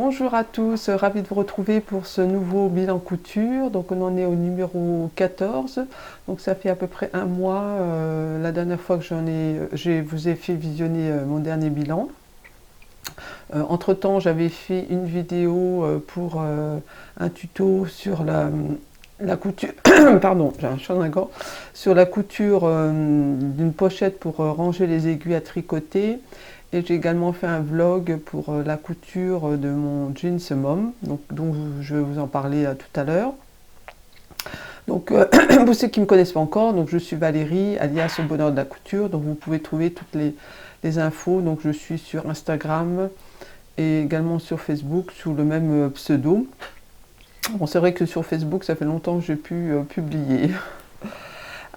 Bonjour à tous, ravi de vous retrouver pour ce nouveau bilan couture. Donc on en est au numéro 14, donc ça fait à peu près un mois, la dernière fois que je vous ai fait visionner mon dernier bilan. Entre temps j'avais fait une vidéo pour un tuto sur la couture, pardon, j'ai un chat dans la gorge, sur la couture d'une pochette pour ranger les aiguilles à tricoter. Et j'ai également fait un vlog pour la couture de mon jeans mom, donc, dont je vais vous en parler tout à l'heure. Donc, pour ceux qui ne me connaissent pas encore, donc je suis Valérie, alias au bonheur de la couture. Donc vous pouvez trouver toutes les infos. Donc je suis sur Instagram et également sur Facebook sous le même pseudo. Bon, c'est vrai que sur Facebook, ça fait longtemps que j'ai pu publier.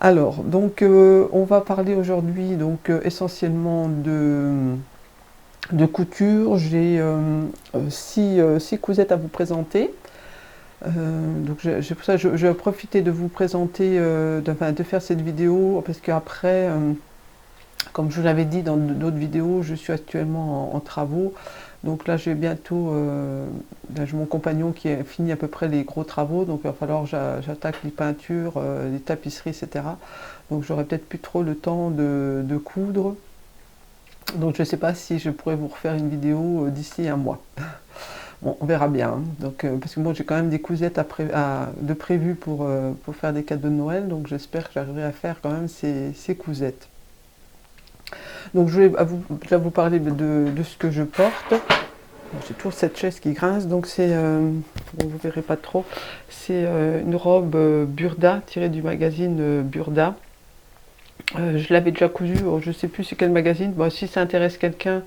Alors, donc on va parler aujourd'hui essentiellement de couture. J'ai six cousettes à vous présenter. Donc pour ça je vais profiter de vous présenter, de faire cette vidéo, parce qu'après, comme je vous l'avais dit dans d'autres vidéos, je suis actuellement en travaux. Donc là j'ai bientôt j'ai mon compagnon qui a fini à peu près les gros travaux, donc il va falloir que j'attaque les peintures, les tapisseries, etc. Donc j'aurai peut-être plus trop le temps de coudre. Donc je ne sais pas si je pourrais vous refaire une vidéo d'ici un mois. Bon, on verra bien. Hein. Donc, parce que moi j'ai quand même des cousettes de prévues pour faire des cadeaux de Noël, donc j'espère que j'arriverai à faire quand même ces cousettes. Donc je vais vous parler de ce que je porte. J'ai toujours cette chaise qui grince, donc c'est, bon, vous verrez pas trop, c'est une robe Burda, tirée du magazine Burda. Je l'avais déjà cousue, je ne sais plus c'est quel magazine. Bon, si ça intéresse quelqu'un,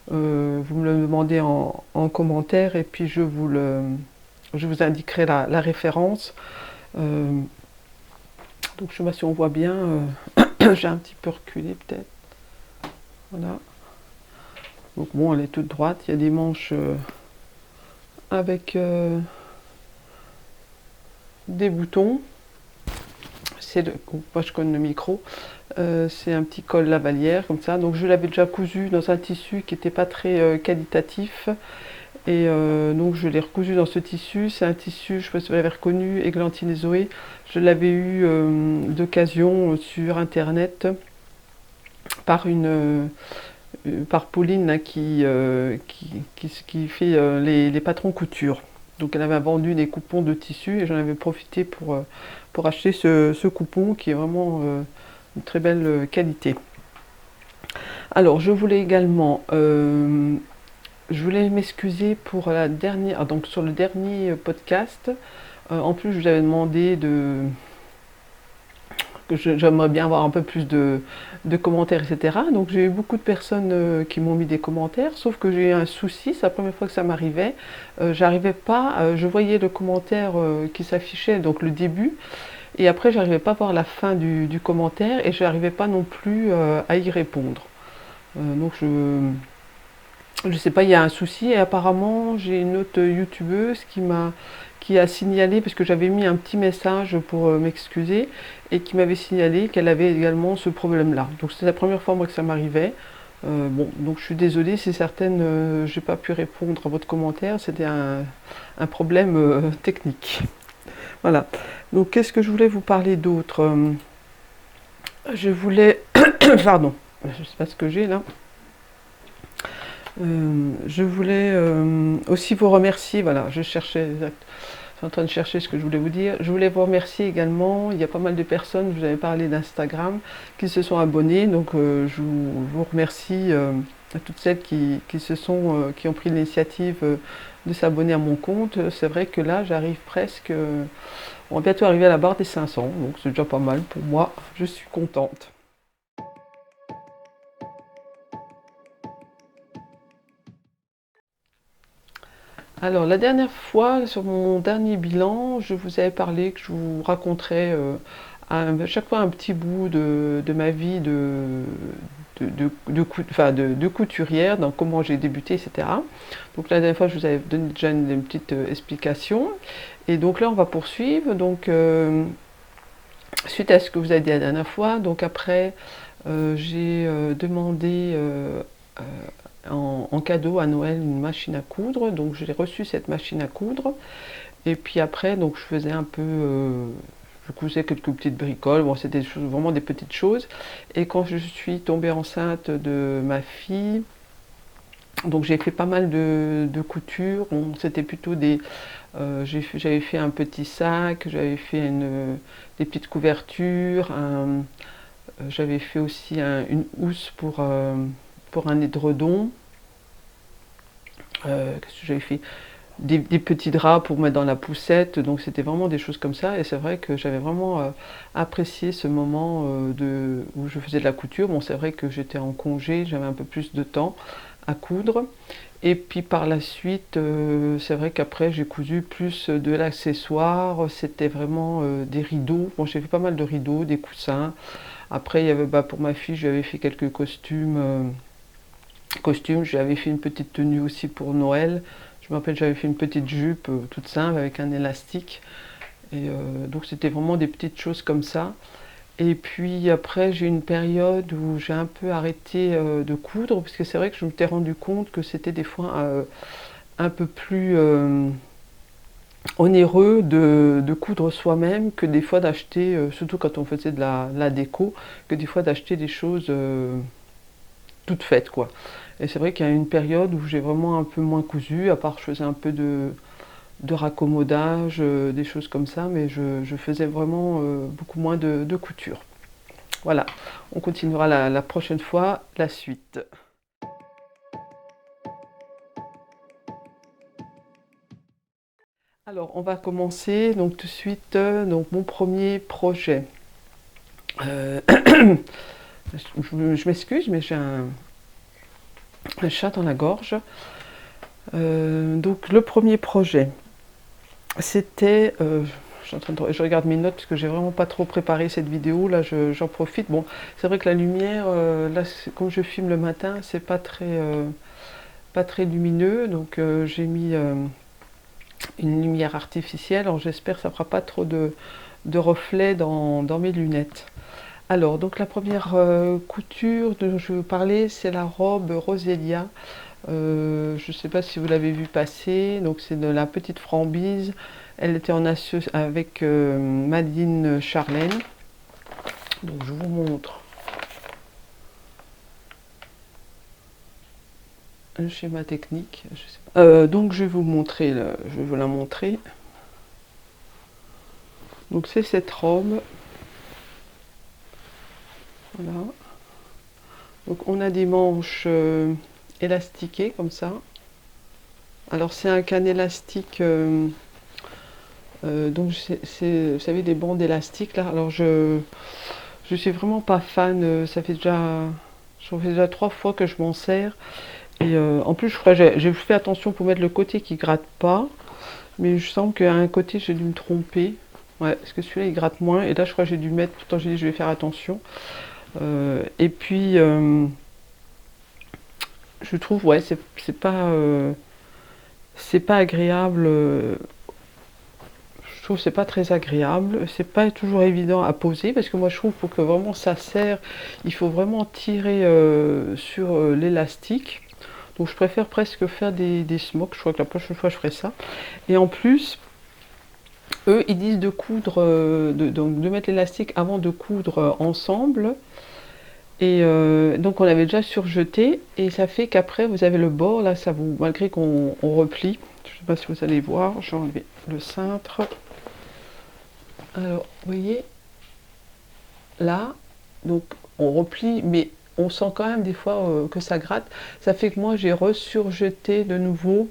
vous me le demandez en commentaire et puis je vous indiquerai la référence. Donc je ne sais pas si on voit bien, j'ai un petit peu reculé peut-être. Voilà. Donc bon, elle est toute droite, il y a des manches avec des boutons. C'est moi je connais le micro. C'est un petit col lavalière comme ça. Donc je l'avais déjà cousu dans un tissu qui n'était pas très qualitatif. Et donc je l'ai recousu dans ce tissu. C'est un tissu, je ne sais pas si vous l'avez reconnu, Églantine et Zoé. Je l'avais eu d'occasion sur internet par par Pauline là, qui fait les patrons couture. Donc elle avait vendu des coupons de tissu et j'en avais profité pour acheter ce coupon qui est vraiment une très belle qualité. Alors je voulais également je voulais m'excuser pour la dernière, donc sur le dernier podcast. En plus, je vous avais demandé que j'aimerais bien avoir un peu plus de commentaires, etc. Donc j'ai eu beaucoup de personnes qui m'ont mis des commentaires, sauf que j'ai eu un souci, c'est la première fois que ça m'arrivait. J'arrivais pas, je voyais le commentaire qui s'affichait, donc le début, et après j'arrivais pas à voir la fin du commentaire, et je n'arrivais pas non plus à y répondre. Donc je sais pas, il y a un souci et apparemment j'ai une autre youtubeuse qui a signalé, parce que j'avais mis un petit message pour m'excuser, et qui m'avait signalé qu'elle avait également ce problème-là. Donc c'était la première fois moi que ça m'arrivait. Bon, donc je suis désolée si certaines, j'ai pas pu répondre à votre commentaire, c'était un problème technique. Voilà. Donc qu'est-ce que je voulais vous parler d'autre? Je voulais, pardon, je sais pas ce que j'ai là. Je voulais aussi vous remercier, voilà, je suis en train de chercher ce que je voulais vous dire. Je voulais vous remercier également, il y a pas mal de personnes, je vous avais parlé d'Instagram, qui se sont abonnées, donc je vous remercie à toutes celles qui ont pris l'initiative de s'abonner à mon compte. C'est vrai que là, j'arrive presque, on va bientôt arriver à la barre des 500, donc c'est déjà pas mal pour moi, je suis contente. Alors la dernière fois, sur mon dernier bilan, je vous avais parlé que je vous raconterais à chaque fois un petit bout de ma vie de couturière, dans comment j'ai débuté, etc. Donc la dernière fois, je vous avais donné déjà une petite explication. Et donc là, on va poursuivre. Donc suite à ce que vous avez dit la dernière fois, donc après, j'ai demandé en cadeau à Noël une machine à coudre, donc j'ai reçu cette machine à coudre. Et puis après, donc je faisais un peu, je cousais quelques petites bricoles, bon c'était vraiment des petites choses. Et quand je suis tombée enceinte de ma fille, donc j'ai fait pas mal de couture, c'était plutôt des... j'avais fait un petit sac, j'avais fait des petites couvertures, j'avais fait aussi une housse pour un édredon. Qu'est-ce que j'avais fait? Des petits draps pour mettre dans la poussette, donc c'était vraiment des choses comme ça. Et c'est vrai que j'avais vraiment apprécié ce moment où je faisais de la couture. Bon, c'est vrai que j'étais en congé, j'avais un peu plus de temps à coudre. Et puis par la suite, c'est vrai qu'après j'ai cousu plus de l'accessoire, c'était vraiment des rideaux. Bon, j'ai fait pas mal de rideaux, des coussins. Après, il y avait, pour ma fille, j'avais fait quelques costumes, j'avais fait une petite tenue aussi pour Noël. Je me rappelle, j'avais fait une petite jupe toute simple avec un élastique. Et donc c'était vraiment des petites choses comme ça. Et puis après, j'ai eu une période où j'ai un peu arrêté de coudre, parce que c'est vrai que je me suis rendu compte que c'était des fois un peu plus onéreux de coudre soi-même que des fois d'acheter, surtout quand on faisait de la déco, que des fois d'acheter des choses toutes faites, quoi. Et c'est vrai qu'il y a une période où j'ai vraiment un peu moins cousu, à part je faisais un peu de raccommodage, des choses comme ça, mais je faisais vraiment beaucoup moins de couture. Voilà, on continuera la prochaine fois, la suite. Alors, on va commencer donc tout de suite donc mon premier projet. Euh, je m'excuse, mais j'ai un chat dans la gorge. Donc, le premier projet, c'était... je regarde mes notes parce que j'ai vraiment pas trop préparé cette vidéo. Là, j'en profite. Bon, c'est vrai que la lumière, là, comme je filme le matin, c'est pas très lumineux. Donc, j'ai mis une lumière artificielle. Alors, j'espère que ça fera pas trop de reflets dans mes lunettes. Alors, donc la première couture dont je vais vous parler, c'est la robe Roselia. Je ne sais pas si vous l'avez vu passer, donc c'est de la petite frambise. Elle était en association avec Madeleine Charlène. Donc je vous montre un schéma technique. Je sais pas. Donc je vais vous montrer, je vais vous la montrer. Donc c'est cette robe. Voilà. Donc on a des manches élastiquées comme ça. Alors c'est un canne élastique, donc vous savez, des bandes élastiques là. Alors je suis vraiment pas fan, ça fait déjà 3 fois que je m'en sers. Et en plus j'ai fait attention pour mettre le côté qui gratte pas, mais je sens qu'à un côté j'ai dû me tromper. Ouais, parce que celui-là il gratte moins, et là je crois que j'ai dû mettre, pourtant j'ai dit je vais faire attention. Et puis je trouve, ouais, c'est pas agréable. Je trouve que c'est pas très agréable. C'est pas toujours évident à poser, parce que moi je trouve pour que vraiment ça serre, il faut vraiment tirer sur l'élastique. Donc je préfère presque faire des smocks. Je crois que la prochaine fois je ferai ça. Et en plus, eux ils disent de coudre, donc de mettre l'élastique avant de coudre ensemble. Et donc on avait déjà surjeté, et ça fait qu'après vous avez le bord là, ça vous, malgré qu'on replie, je ne sais pas si vous allez voir, je vais enlever le cintre. Alors vous voyez là, donc on replie, mais on sent quand même des fois que ça gratte. Ça fait que moi j'ai resurjeté de nouveau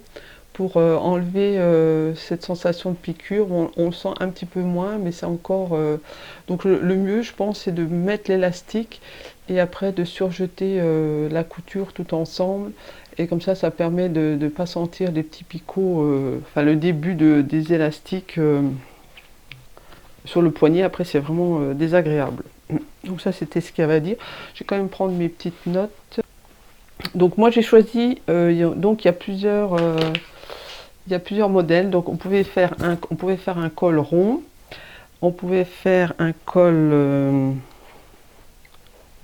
pour enlever cette sensation de piqûre. Bon, on le sent un petit peu moins, mais c'est encore... donc le mieux, je pense, c'est de mettre l'élastique et après de surjeter la couture tout ensemble. Et comme ça permet de ne pas sentir les petits picots, enfin le début des élastiques sur le poignet. Après, c'est vraiment désagréable. Donc ça, c'était ce qu'il y avait à dire. Je vais quand même prendre mes petites notes. Donc moi, j'ai choisi... donc il y a plusieurs... il y a plusieurs modèles, donc on pouvait faire un col rond, on pouvait faire un col,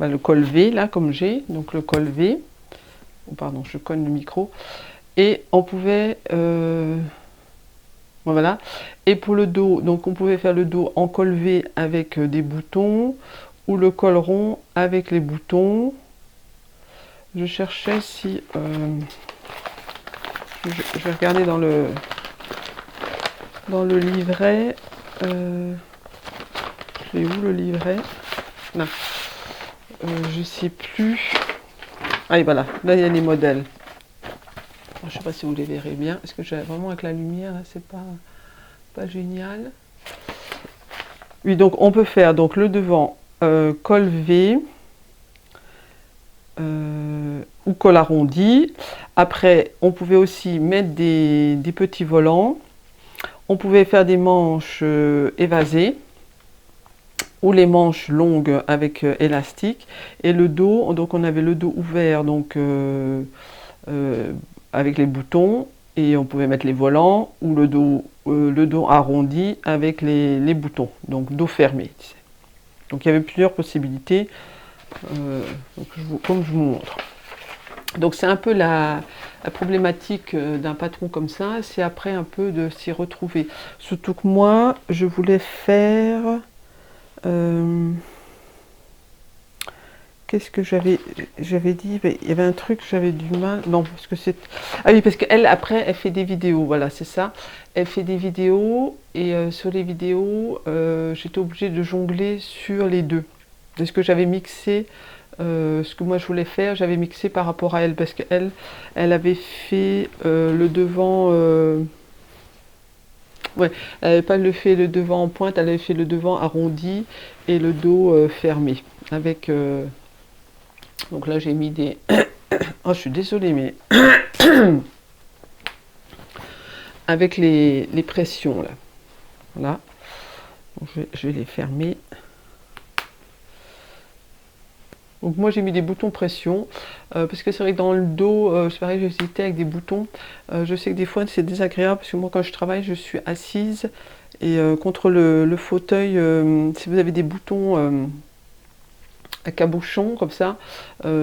le col V là comme j'ai, donc le col V, Oh, pardon, je cogne le micro. Et on pouvait... voilà. Et pour le dos, donc on pouvait faire le dos en col V avec des boutons, ou le col rond avec les boutons. Je cherchais si... je vais regarder dans le livret. Je l'ai où le livret? Là. Je sais plus. Ah, et voilà, là il y a les modèles. Je ne sais pas si vous les verrez bien. Est-ce que j'ai vraiment avec la lumière, là, c'est pas génial. Oui, donc on peut faire donc le devant col V ou col arrondi. Après, on pouvait aussi mettre des petits volants. On pouvait faire des manches évasées ou les manches longues avec élastique. Et le dos, donc on avait le dos ouvert donc avec les boutons, et on pouvait mettre les volants, ou le dos arrondi avec les boutons, donc dos fermé. Donc il y avait plusieurs possibilités, donc comme je vous montre. Donc c'est un peu la problématique d'un patron comme ça, c'est après un peu de s'y retrouver. Surtout que moi, je voulais faire... qu'est-ce que j'avais dit? Il y avait un truc, j'avais du mal. Non, parce que c'est... Ah oui, parce qu'elle, après, elle fait des vidéos, voilà, c'est ça. Elle fait des vidéos, et sur les vidéos, j'étais obligée de jongler sur les deux. De ce que j'avais mixé, ce que moi je voulais faire, j'avais mixé par rapport à elle, parce qu'elle, elle avait fait le devant... ouais, elle n'avait pas fait le devant en pointe, elle avait fait le devant arrondi et le dos fermé. Avec... donc là j'ai mis des... oh, je suis désolée, mais... avec les pressions, là. Voilà. Donc, je vais les fermer. Donc moi j'ai mis des boutons pression, parce que c'est vrai que dans le dos, c'est pareil, j'ai hésité avec des boutons. Je sais que des fois c'est désagréable, parce que moi quand je travaille, je suis assise, et contre le fauteuil, si vous avez des boutons à cabochon comme ça,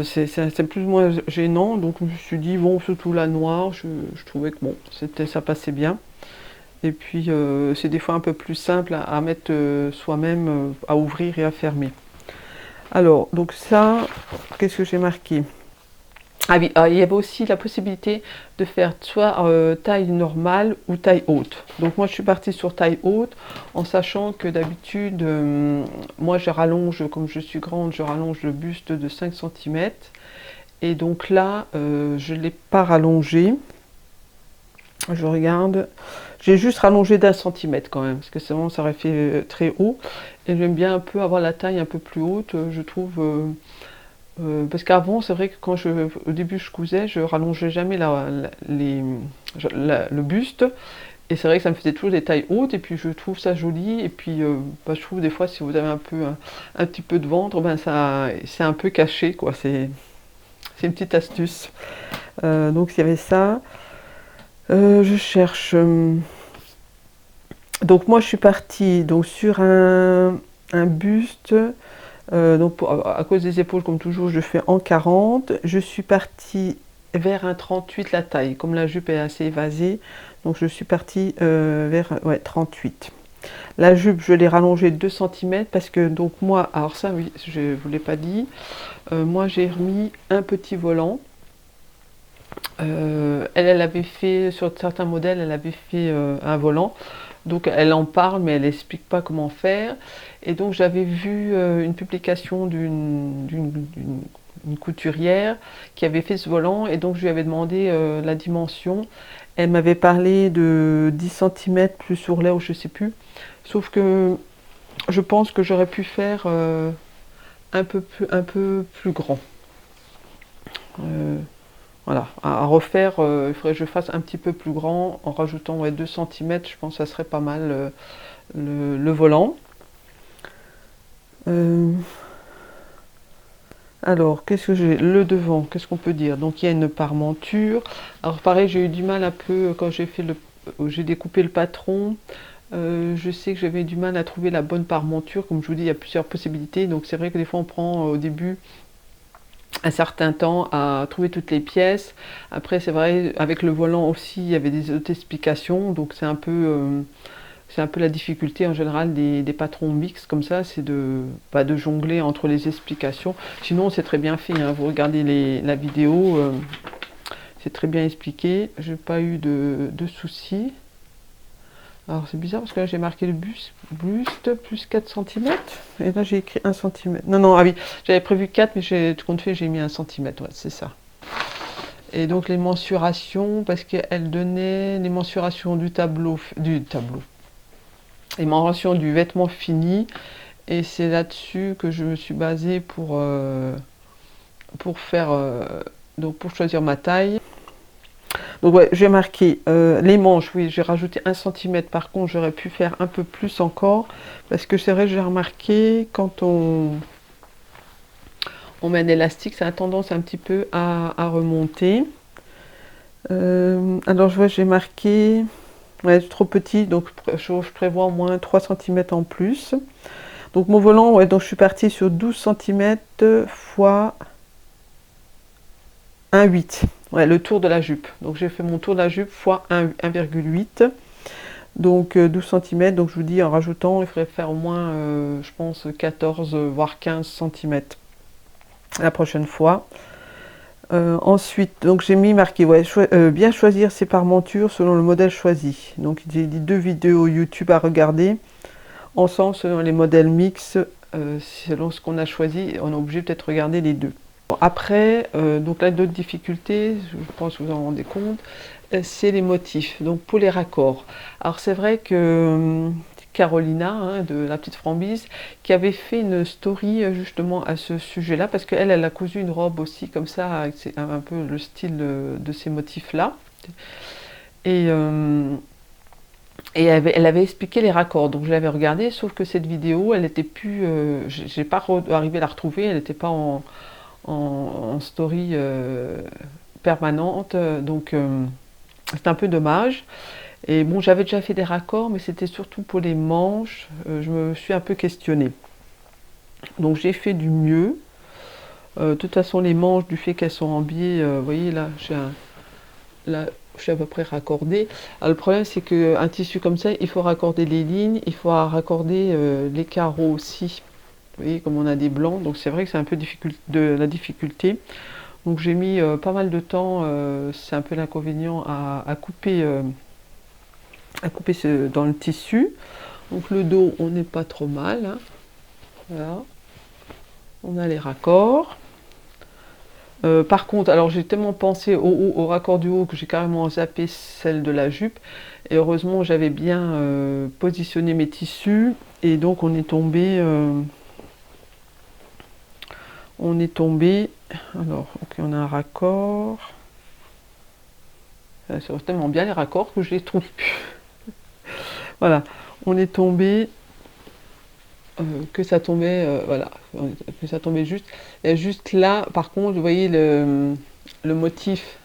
c'est plus ou moins gênant. Donc je me suis dit, bon, surtout la noire, je trouvais que bon, ça passait bien. Et puis c'est des fois un peu plus simple à mettre soi-même, à ouvrir et à fermer. Alors, donc ça, qu'est-ce que j'ai marqué? Ah oui, il y avait aussi la possibilité de faire soit taille normale ou taille haute. Donc moi je suis partie sur taille haute, en sachant que d'habitude, moi je rallonge, comme je suis grande, je rallonge le buste de 5 cm. Et donc là, je ne l'ai pas rallongé. Je regarde, j'ai juste rallongé d'1 centimètre quand même, parce que sinon ça aurait fait très haut. Et j'aime bien un peu avoir la taille un peu plus haute, je trouve. Parce qu'avant, c'est vrai que quand au début je cousais, je rallongeais jamais le buste. Et c'est vrai que ça me faisait toujours des tailles hautes, et puis je trouve ça joli. Et puis je trouve des fois, si vous avez un petit peu de ventre, ben c'est un peu caché, quoi. C'est une petite astuce. Donc il y avait ça. Je cherche. Donc moi je suis partie donc, sur un buste. Donc à cause des épaules, comme toujours, je fais en 40. Je suis partie vers un 38 la taille. Comme la jupe est assez évasée, donc je suis partie vers 38. La jupe, je l'ai rallongée de 2 cm parce que donc moi, alors ça oui, je ne vous l'ai pas dit, moi j'ai remis un petit volant. Elle avait fait, sur certains modèles, elle avait fait un volant. Donc elle en parle, mais elle n'explique pas comment faire. Et donc j'avais vu une publication d'une couturière qui avait fait ce volant. Et donc je lui avais demandé la dimension. Elle m'avait parlé de 10 cm plus ourlet, ou je ne sais plus. Sauf que je pense que j'aurais pu faire un peu plus grand. Voilà, à refaire, il faudrait que je fasse un petit peu plus grand en rajoutant 2 cm, je pense que ça serait pas mal le volant. Alors, qu'est-ce que j'ai? Le devant, qu'est-ce qu'on peut dire? Donc il y a une parmenture. Alors pareil, j'ai eu du mal un peu quand j'ai découpé le patron. Je sais que j'avais du mal à trouver la bonne parmenture. Comme je vous dis, il y a plusieurs possibilités. Donc c'est vrai que des fois on prend au début un certain temps à trouver toutes les pièces. Après, c'est vrai, avec le volant aussi, il y avait des autres explications, donc c'est un peu la difficulté en général des patrons mixtes comme ça, c'est de jongler entre les explications. Sinon, c'est très bien fait, hein. Vous regardez la vidéo, c'est très bien expliqué. J'ai pas eu de soucis. Alors c'est bizarre parce que là j'ai marqué le buste plus 4 cm. Et là j'ai écrit 1 cm. Non, non, ah oui, j'avais prévu 4, mais tout compte fait, j'ai mis 1 cm. Ouais, c'est ça. Et donc les mensurations, parce qu'elle donnait les mensurations du tableau. Les mensurations du vêtement fini. Et c'est là-dessus que je me suis basée pour faire. Donc pour choisir ma taille. Donc ouais, j'ai marqué les manches, oui, j'ai rajouté 1 cm. Par contre, j'aurais pu faire un peu plus encore. Parce que c'est vrai, j'ai remarqué, quand on met un élastique, ça a tendance un petit peu à remonter. Alors, je vois, j'ai marqué, ouais, trop petit, donc je prévois au moins 3 cm en plus. Donc mon volant, ouais, donc je suis partie sur 12 cm fois 1,8. Ouais, le tour de la jupe. Donc j'ai fait mon tour de la jupe fois 1,8. Donc 12 cm. Donc je vous dis, en rajoutant, il faudrait faire au moins, je pense, 14 voire 15 cm la prochaine fois. Ensuite, donc j'ai mis marqué, ouais, bien choisir ses parmentures selon le modèle choisi. Donc j'ai dit 2 vidéos YouTube à regarder. Ensemble, selon les modèles mix, selon ce qu'on a choisi, on est obligé peut-être regarder les deux. Après, donc là, d'autres difficultés, je pense que vous en rendez compte, c'est les motifs, donc pour les raccords. Alors c'est vrai que Carolina, hein, de la petite Frambise, qui avait fait une story justement à ce sujet-là, parce qu'elle, elle a cousu une robe aussi comme ça, avec un peu le style de ces motifs-là. Et elle avait expliqué les raccords, donc je l'avais regardé, sauf que cette vidéo, elle n'était plus, j'ai pas arrivé à la retrouver, elle n'était pas en story permanente, donc c'est un peu dommage. Et bon, j'avais déjà fait des raccords, mais c'était surtout pour les manches, je me suis un peu questionnée. Donc j'ai fait du mieux. De toute façon, les manches, du fait qu'elles sont en biais, vous voyez là, là, je suis à peu près raccordée. Alors, le problème, c'est qu'un tissu comme ça, il faut raccorder les lignes, il faut raccorder les carreaux aussi. Vous voyez, comme on a des blancs, donc c'est vrai que c'est un peu de la difficulté. Donc j'ai mis pas mal de temps, c'est un peu l'inconvénient à couper, dans le tissu. Donc le dos, on n'est pas trop mal, hein. Voilà. On a les raccords. Par contre, alors j'ai tellement pensé au raccord du haut que j'ai carrément zappé celle de la jupe. Et heureusement, j'avais bien positionné mes tissus. Et donc on est tombé... alors, ok, on a un raccord. C'est tellement bien les raccords que je les trouve plus. Voilà, on est tombé... que ça tombait, voilà, que ça tombait juste. Et juste là, par contre, vous voyez le motif,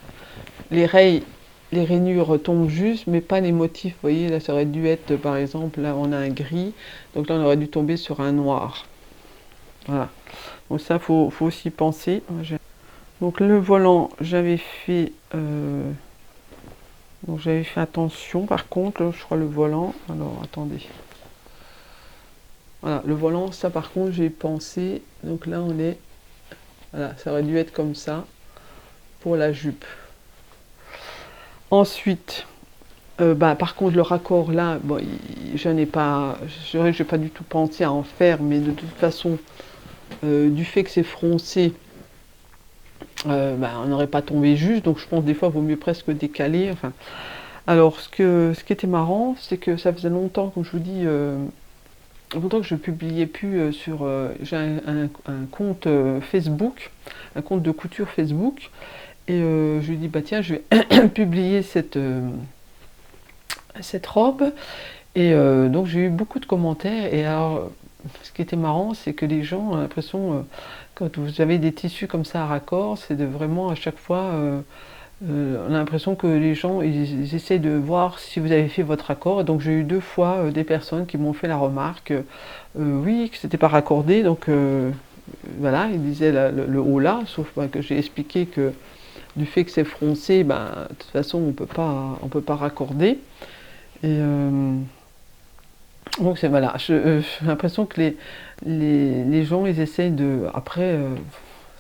les rainures tombent juste, mais pas les motifs. Vous voyez, là, ça aurait dû être, par exemple, là, on a un gris, donc là, on aurait dû tomber sur un noir. Voilà. Donc ça, faut aussi penser. Donc le volant, j'avais fait attention. Par contre, là, je crois le volant. Alors, attendez. Voilà, le volant, ça par contre, j'ai pensé. Donc là, on est... Voilà, ça aurait dû être comme ça pour la jupe. Ensuite, par contre, le raccord là, bon, je n'ai pas du tout pensé à en faire, mais de toute façon, du fait que c'est froncé, on n'aurait pas tombé juste. Donc je pense des fois, il vaut mieux presque décaler. Enfin, alors, ce qui était marrant, c'est que ça faisait longtemps, comme je vous dis, longtemps que je ne publiais plus sur... j'ai un compte Facebook, un compte de couture Facebook, et je lui dis, bah tiens, je vais publier cette robe, et donc j'ai eu beaucoup de commentaires, et alors, ce qui était marrant, c'est que les gens ont l'impression, quand vous avez des tissus comme ça à raccord, c'est de vraiment à chaque fois... on a l'impression que les gens ils essayent de voir si vous avez fait votre raccord. Et donc j'ai eu 2 fois des personnes qui m'ont fait la remarque oui, que c'était pas raccordé. Donc voilà, il disait le haut là, sauf que j'ai expliqué que du fait que c'est froncé, de toute façon on peut pas raccorder. Et donc c'est voilà, j'ai l'impression que les gens ils essayent de. Après,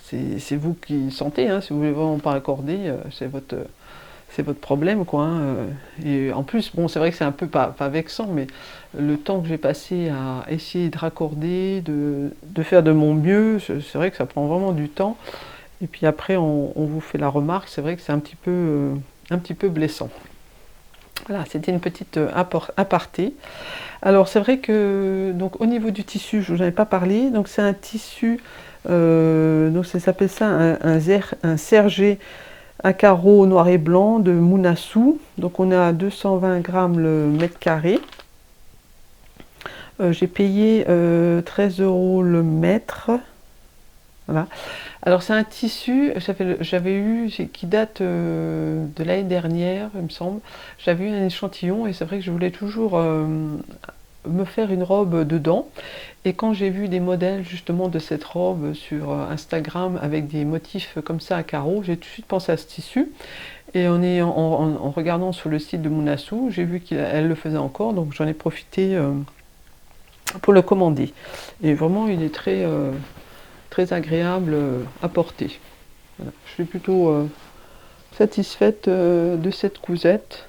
c'est vous qui sentez, hein, si vous voulez vraiment pas raccorder, c'est votre problème, quoi, hein. Et en plus, bon, c'est vrai que c'est un peu pas vexant, mais le temps que j'ai passé à essayer de raccorder, de faire de mon mieux, c'est vrai que ça prend vraiment du temps. Et puis après, on vous fait la remarque, c'est vrai que c'est un petit peu blessant. Voilà, c'était une petite aparté. Alors c'est vrai que donc au niveau du tissu, je vous en ai pas parlé. Donc c'est un tissu, donc ça s'appelle ça un sergé à carreaux noir et blanc de Mounassou. Donc on est à 220 grammes le mètre carré. J'ai payé 13 € le mètre. Voilà. Alors c'est un tissu, j'avais eu, qui date de l'année dernière, il me semble. J'avais eu un échantillon et c'est vrai que je voulais toujours me faire une robe dedans. Et quand j'ai vu des modèles justement de cette robe sur Instagram avec des motifs comme ça à carreaux, j'ai tout de suite pensé à ce tissu. Et en regardant sur le site de Mounassou, j'ai vu qu'elle le faisait encore, donc j'en ai profité pour le commander. Et vraiment, il est très agréable à porter. Voilà. Je suis plutôt satisfaite de cette cousette.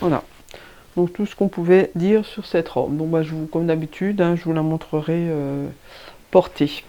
Voilà. Donc tout ce qu'on pouvait dire sur cette robe. Donc comme d'habitude, hein, je vous la montrerai portée.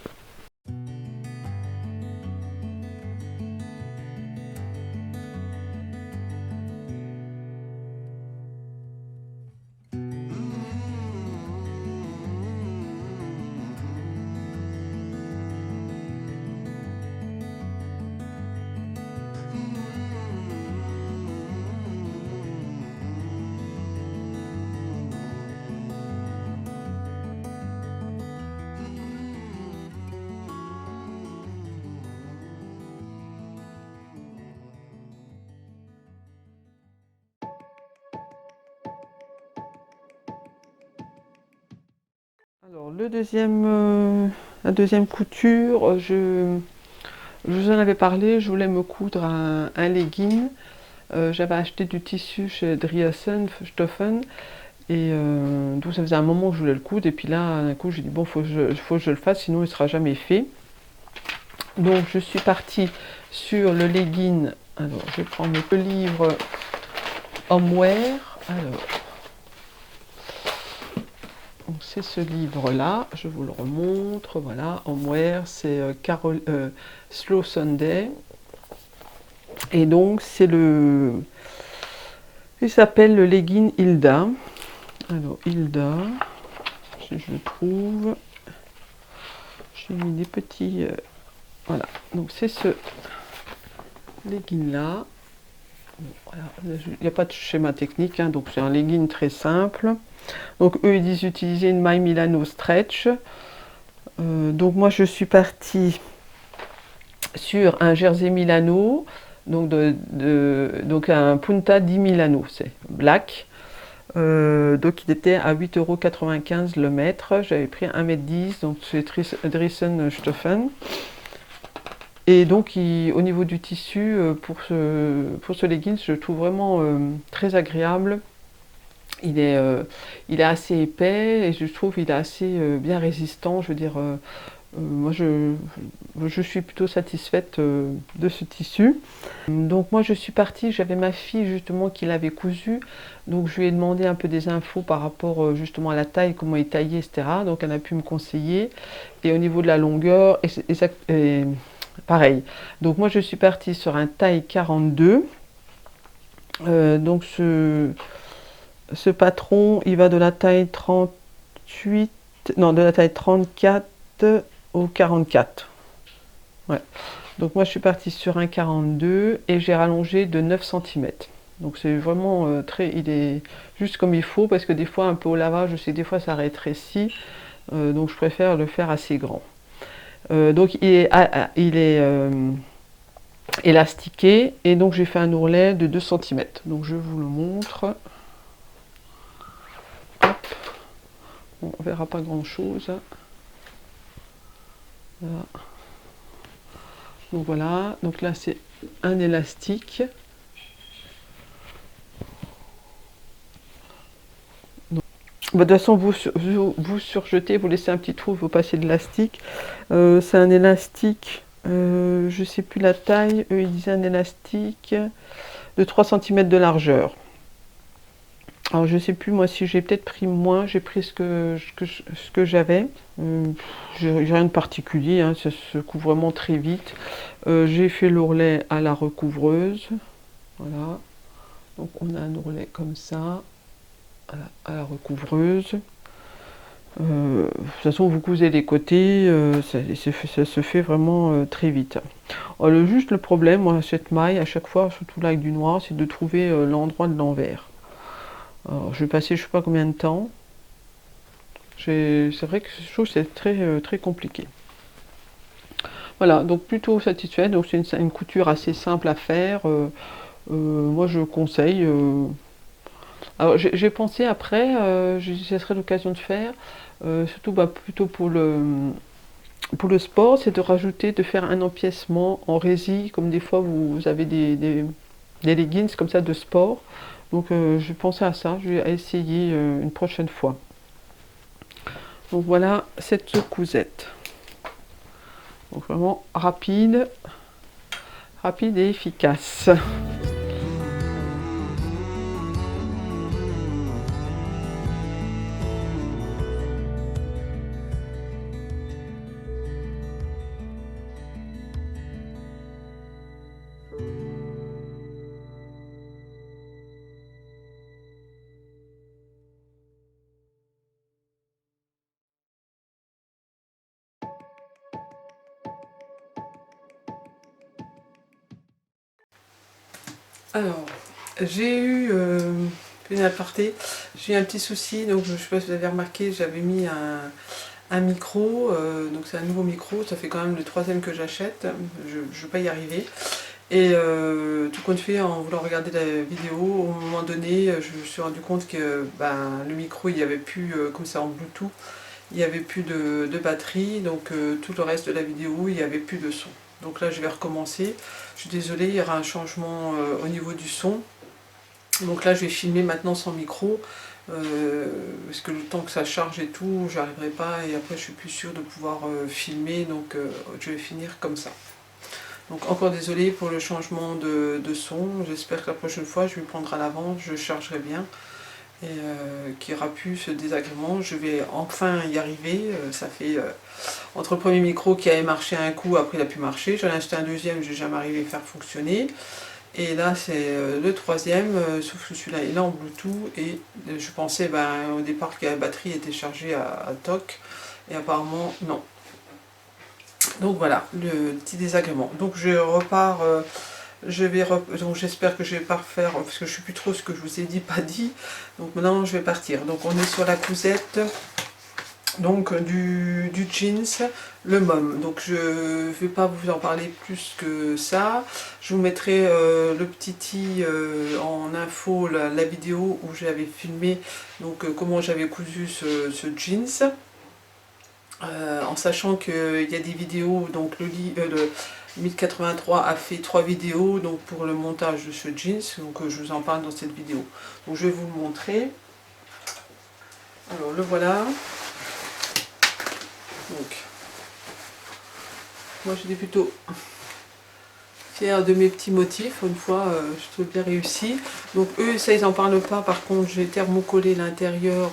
Alors la deuxième couture, je vous en avais parlé, je voulais me coudre un legging. J'avais acheté du tissu chez Driasen Stoffen et donc ça faisait un moment que je voulais le coudre et puis là d'un coup j'ai dit bon faut que je le fasse sinon il ne sera jamais fait. Donc je suis partie sur le legging. Alors je vais prendre le livre Homeware. Alors c'est ce livre-là, je vous le remontre, voilà, Homeware, c'est Slow Sunday. Et donc c'est il s'appelle le legging Hilda. Alors Hilda, si je le trouve, j'ai mis des petits, voilà, donc c'est ce legging-là. Voilà. Il n'y a pas de schéma technique, hein, donc c'est un legging très simple. Donc eux ils disent utiliser une maille Milano stretch. Donc moi je suis partie sur un jersey Milano, donc, donc un Punta di Milano, c'est black. Donc il était à 8,95 € le mètre. J'avais pris 1,10 m, donc c'est Drissen Stoffen. Et donc au niveau du tissu, pour ce legging, je le trouve vraiment très agréable. Il est assez épais et je trouve qu'il est assez bien résistant. Je veux dire, moi je suis plutôt satisfaite de ce tissu. Donc moi je suis partie, j'avais ma fille justement qui l'avait cousu. Donc je lui ai demandé un peu des infos par rapport justement à la taille, comment il est taillé, etc. Donc elle a pu me conseiller. Et au niveau de la longueur, et pareil. Donc moi je suis partie sur un taille 42. Donc ce patron, il va de la taille 38, non, de la taille 34 au 44. Ouais. Donc moi je suis partie sur un 42 et j'ai rallongé de 9 cm. Donc c'est vraiment il est juste comme il faut parce que des fois un peu au lavage, je sais que des fois ça rétrécit. Donc je préfère le faire assez grand. Donc il est élastiqué et donc j'ai fait un ourlet de 2 cm. Donc je vous le montre. Hop. Bon, on verra pas grand chose. Voilà. Donc voilà, donc là c'est un élastique. Bah, de toute façon, vous surjetez, vous laissez un petit trou, vous passez de l'élastique. C'est un élastique, je ne sais plus la taille, eux ils disaient un élastique de 3 cm de largeur. Alors je ne sais plus moi si j'ai peut-être pris moins, j'ai pris ce que j'avais. J'ai rien de particulier, hein, ça se couvre vraiment très vite. J'ai fait l'ourlet à la recouvreuse. Voilà. Donc on a un ourlet comme ça, à la recouvreuse. De toute façon, vous cousez les côtés, ça se fait vraiment très vite. Juste le problème, moi, cette maille, à chaque fois, surtout là avec du noir, c'est de trouver l'endroit de l'envers. Alors, je vais passer je sais pas combien de temps. C'est vrai que je trouve que c'est très compliqué. Voilà, donc plutôt satisfait. Donc c'est une couture assez simple à faire. Moi, je conseille. Alors j'ai pensé après, ça serait l'occasion de faire, surtout bah, plutôt pour le sport, c'est de rajouter, de faire un empiècement en résille, comme des fois vous avez des leggings comme ça de sport. Donc je pensais à ça, je vais essayer une prochaine fois. Donc voilà cette cousette. Donc vraiment rapide et efficace. Alors, j'ai eu une aparté, j'ai eu un petit souci, donc je ne sais pas si vous avez remarqué, j'avais mis un micro, donc c'est un nouveau micro, ça fait quand même le troisième que j'achète, je ne vais pas y arriver. Et tout compte fait, en voulant regarder la vidéo, au moment donné, je me suis rendu compte que ben, le micro, il n'y avait plus, comme c'est en Bluetooth, il n'y avait plus de batterie, donc tout le reste de la vidéo, il n'y avait plus de son. Donc là, je vais recommencer. Je suis désolée, il y aura un changement au niveau du son. Donc là, je vais filmer maintenant sans micro, parce que le temps que ça charge et tout, j'arriverai pas, et après, je suis plus sûre de pouvoir filmer, donc je vais finir comme ça. Donc encore désolée pour le changement de son, j'espère que la prochaine fois, je vais prendre à l'avance, je chargerai bien, et qu'il n'y aura plus ce désagrément. Je vais enfin y arriver. Ça fait entre le premier micro qui avait marché un coup, après il a pu marcher, j'en ai acheté un deuxième, j'ai jamais arrivé à faire fonctionner, et là c'est le troisième, sauf que celui-là il est en Bluetooth, et je pensais au départ que la batterie était chargée à toc, et apparemment non. Donc voilà, le petit désagrément. Donc je repars, donc j'espère que je vais pas refaire, parce que je ne sais plus trop ce que je vous ai dit, pas dit. Donc maintenant je vais partir. Donc on est sur la cousette, donc du jeans, le mom. Donc je ne vais pas vous en parler plus que ça. Je vous mettrai le petit i en info, la vidéo où j'avais filmé donc comment j'avais cousu ce jeans. En sachant qu'il y a des vidéos, donc le 1083 a fait 3 vidéos donc pour le montage de ce jeans, donc je vous en parle dans cette vidéo. Donc je vais vous le montrer. Alors le voilà. Donc moi j'étais plutôt fière de mes petits motifs, une fois je trouve bien réussi. Donc eux ça ils en parlent pas, par contre j'ai thermocollé l'intérieur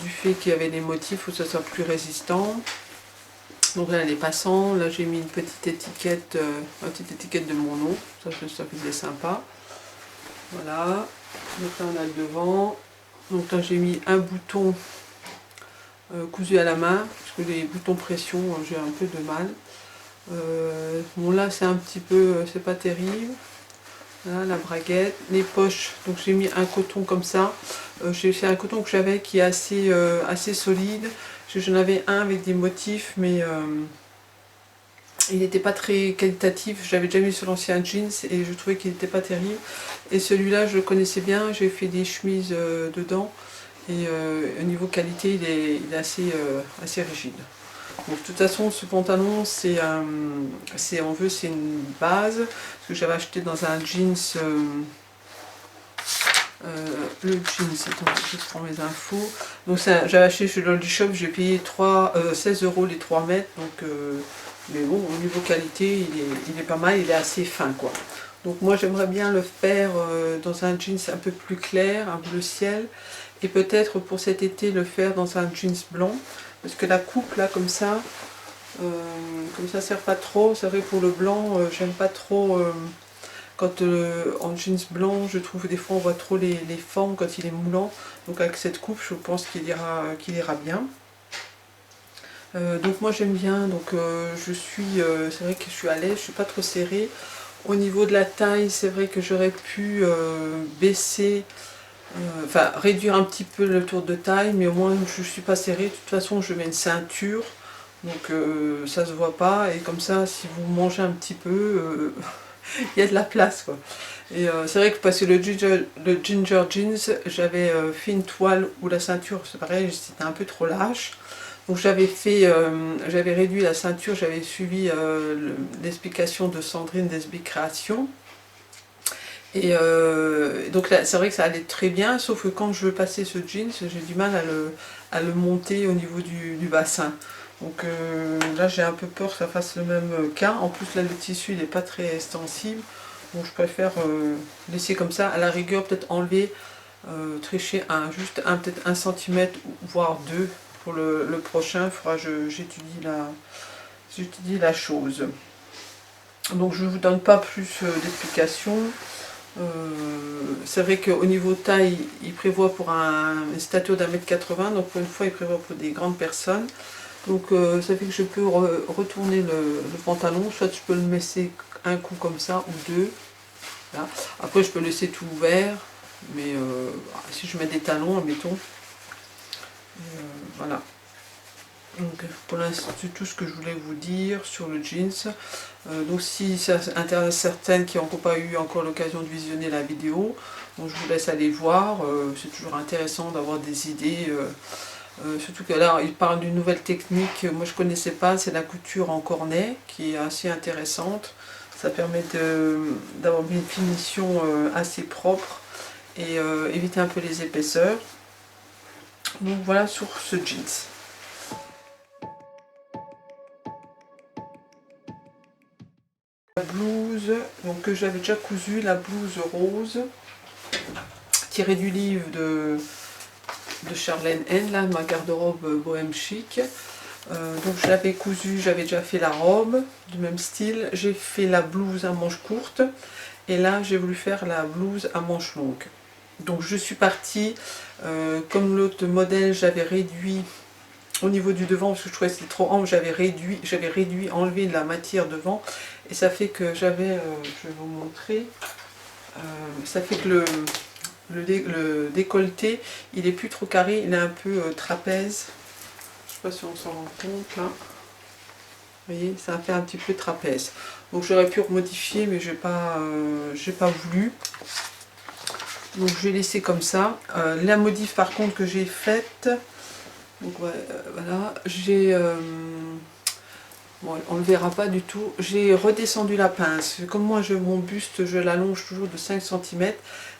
du fait qu'il y avait des motifs pour que ça soit plus résistant. Donc là les passants, là j'ai mis une petite étiquette de mon nom, ça faisait sympa. Voilà, donc là on a le devant. Donc là j'ai mis un bouton cousu à la main, parce que les boutons pression j'ai un peu de mal. Bon là c'est un petit peu, c'est pas terrible. Voilà, la braguette, les poches, donc j'ai mis un coton comme ça. C'est un coton que j'avais qui est assez solide. J'en avais un avec des motifs, mais il n'était pas très qualitatif. J'avais déjà mis sur l'ancien jeans et je trouvais qu'il n'était pas terrible. Et celui-là, je le connaissais bien, j'ai fait des chemises dedans. Et au niveau qualité, il est assez rigide. Donc de toute façon ce pantalon c'est c'est une base, parce que j'avais acheté dans un jeans, le jeans, attends, je prends mes infos. Donc j'avais acheté chez l'Oldie Shop, j'ai payé 16 € les 3 mètres, donc mais bon, au niveau qualité il est pas mal, il est assez fin quoi. Donc moi j'aimerais bien le faire dans un jeans un peu plus clair, un bleu ciel, et peut-être pour cet été le faire dans un jeans blanc, parce que la coupe là comme ça sert pas trop. C'est vrai, pour le blanc j'aime pas trop quand en jeans blanc, je trouve des fois on voit trop les formes quand il est moulant. Donc avec cette coupe je pense qu'il ira bien. Donc moi j'aime bien, donc c'est vrai que je suis à l'aise, je suis pas trop serrée. Au niveau de la taille, c'est vrai que j'aurais pu baisser, enfin réduire un petit peu le tour de taille, mais au moins je suis pas serrée. De toute façon je mets une ceinture, donc ça se voit pas, et comme ça si vous mangez un petit peu, il y a de la place quoi. Et c'est vrai que parce que le ginger jeans, j'avais fait une toile où la ceinture, c'est pareil, c'était un peu trop lâche. Donc j'avais réduit la ceinture, j'avais suivi l'explication de Sandrine d'SB Création. Et donc là, c'est vrai que ça allait très bien, sauf que quand je veux passer ce jeans, j'ai du mal à le monter au niveau du bassin. Donc là, j'ai un peu peur que ça fasse le même cas. En plus, là, le tissu, il n'est pas très extensible. Donc je préfère laisser comme ça. À la rigueur, peut-être enlever, tricher juste peut-être 1 cm, voire 2 pour le prochain. Il faudra que j'étudie la chose. Donc je ne vous donne pas plus d'explications. C'est vrai qu'au niveau taille, il prévoit pour une stature d'1,80 m, donc pour une fois il prévoit pour des grandes personnes. Donc ça fait que je peux retourner le pantalon, soit je peux le laisser un coup comme ça ou deux. Là. Après je peux laisser tout ouvert, mais si je mets des talons, admettons. Voilà. Donc pour l'instant c'est tout ce que je voulais vous dire sur le jeans. Donc si ça intéresse certaines qui n'ont pas eu encore l'occasion de visionner la vidéo, donc je vous laisse aller voir. C'est toujours intéressant d'avoir des idées. Surtout que là il parle d'une nouvelle technique, moi je ne connaissais pas, c'est la couture en cornet qui est assez intéressante. Ça permet d'avoir une finition assez propre et éviter un peu les épaisseurs. Donc voilà sur ce jeans. La blouse, donc que j'avais déjà cousue, la blouse rose, tirée du livre de Charlène N, là, ma garde-robe bohème chic. Donc je l'avais cousue, j'avais déjà fait la robe du même style, j'ai fait la blouse à manches courtes, et là j'ai voulu faire la blouse à manches longues. Donc je suis partie, comme l'autre modèle, j'avais réduit au niveau du devant, parce que je trouvais que c'était trop ample, j'avais réduit, enlevé la matière devant, et ça fait que j'avais, je vais vous montrer, ça fait que le décolleté, il est plus trop carré, il est un peu trapèze. Je sais pas si on s'en rend compte là. Vous voyez, ça fait un petit peu trapèze. Donc j'aurais pu remodifier, mais j'ai pas voulu. Donc je vais laisser comme ça. La modif par contre que j'ai faite, donc voilà, bon, on ne le verra pas du tout. J'ai redescendu la pince. Comme moi, mon buste, je l'allonge toujours de 5 cm.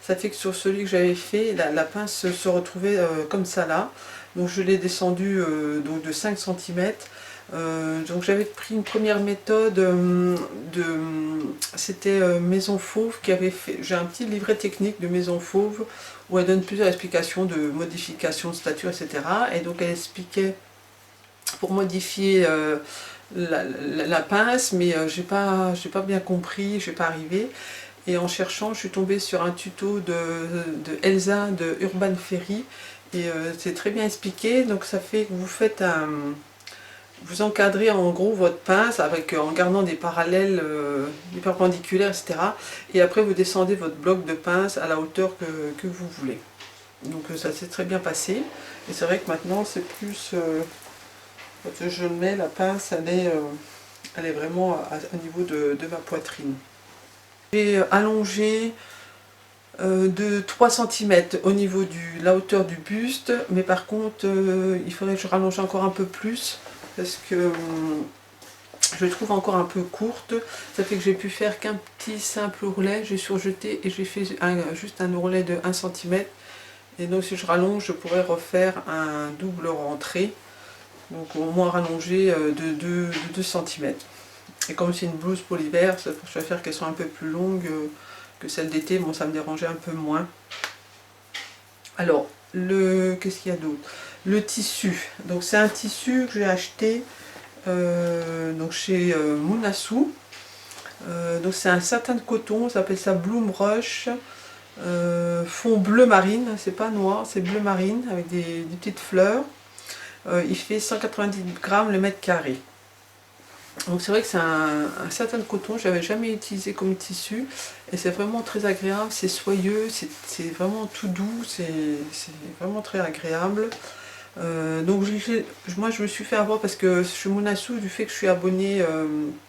Ça fait que sur celui que j'avais fait, la pince se retrouvait comme ça là. Donc je l'ai descendu donc de 5 cm. Donc j'avais pris une première méthode c'était Maison Fauve qui avait fait. J'ai un petit livret technique de Maison Fauve où elle donne plusieurs explications de modification de stature, etc. Et donc elle expliquait pour modifier la pince, mais j'ai pas bien compris, je n'ai pas arrivé. Et en cherchant, je suis tombée sur un tuto de Elsa de Urban Ferry, et c'est très bien expliqué. Donc ça fait que vous encadrez en gros votre pince en gardant des parallèles, des perpendiculaires, etc. Et après vous descendez votre bloc de pince à la hauteur que vous voulez. Donc ça s'est très bien passé. Et c'est vrai que maintenant c'est plus... quand je le mets, la pince, elle est vraiment au niveau de ma poitrine. J'ai allongé de 3 cm au niveau de la hauteur du buste, mais par contre, il faudrait que je rallonge encore un peu plus parce que je le trouve encore un peu courte. Ça fait que j'ai pu faire qu'un petit simple ourlet, j'ai surjeté et j'ai fait juste un ourlet de 1 cm. Et donc si je rallonge, je pourrais refaire un double rentré, donc au moins rallongé de 2 cm. Et comme c'est une blouse pour l'hiver, je préfère qu'elle soit un peu plus longue que celle d'été. Bon, ça me dérangeait un peu moins. Alors, qu'est-ce qu'il y a d'autre? Le tissu. Donc c'est un tissu que j'ai acheté donc chez Munasu. Donc c'est un satin de coton, ça s'appelle ça Bloom Rush. Fond bleu marine, c'est pas noir, c'est bleu marine avec des petites fleurs. Il fait 190 grammes le mètre carré. Donc c'est vrai que c'est un satin de coton, je n'avais jamais utilisé comme tissu et c'est vraiment très agréable, c'est soyeux, c'est vraiment tout doux, c'est vraiment très agréable. Donc moi je me suis fait avoir parce que chez Munasu, du fait que je suis abonnée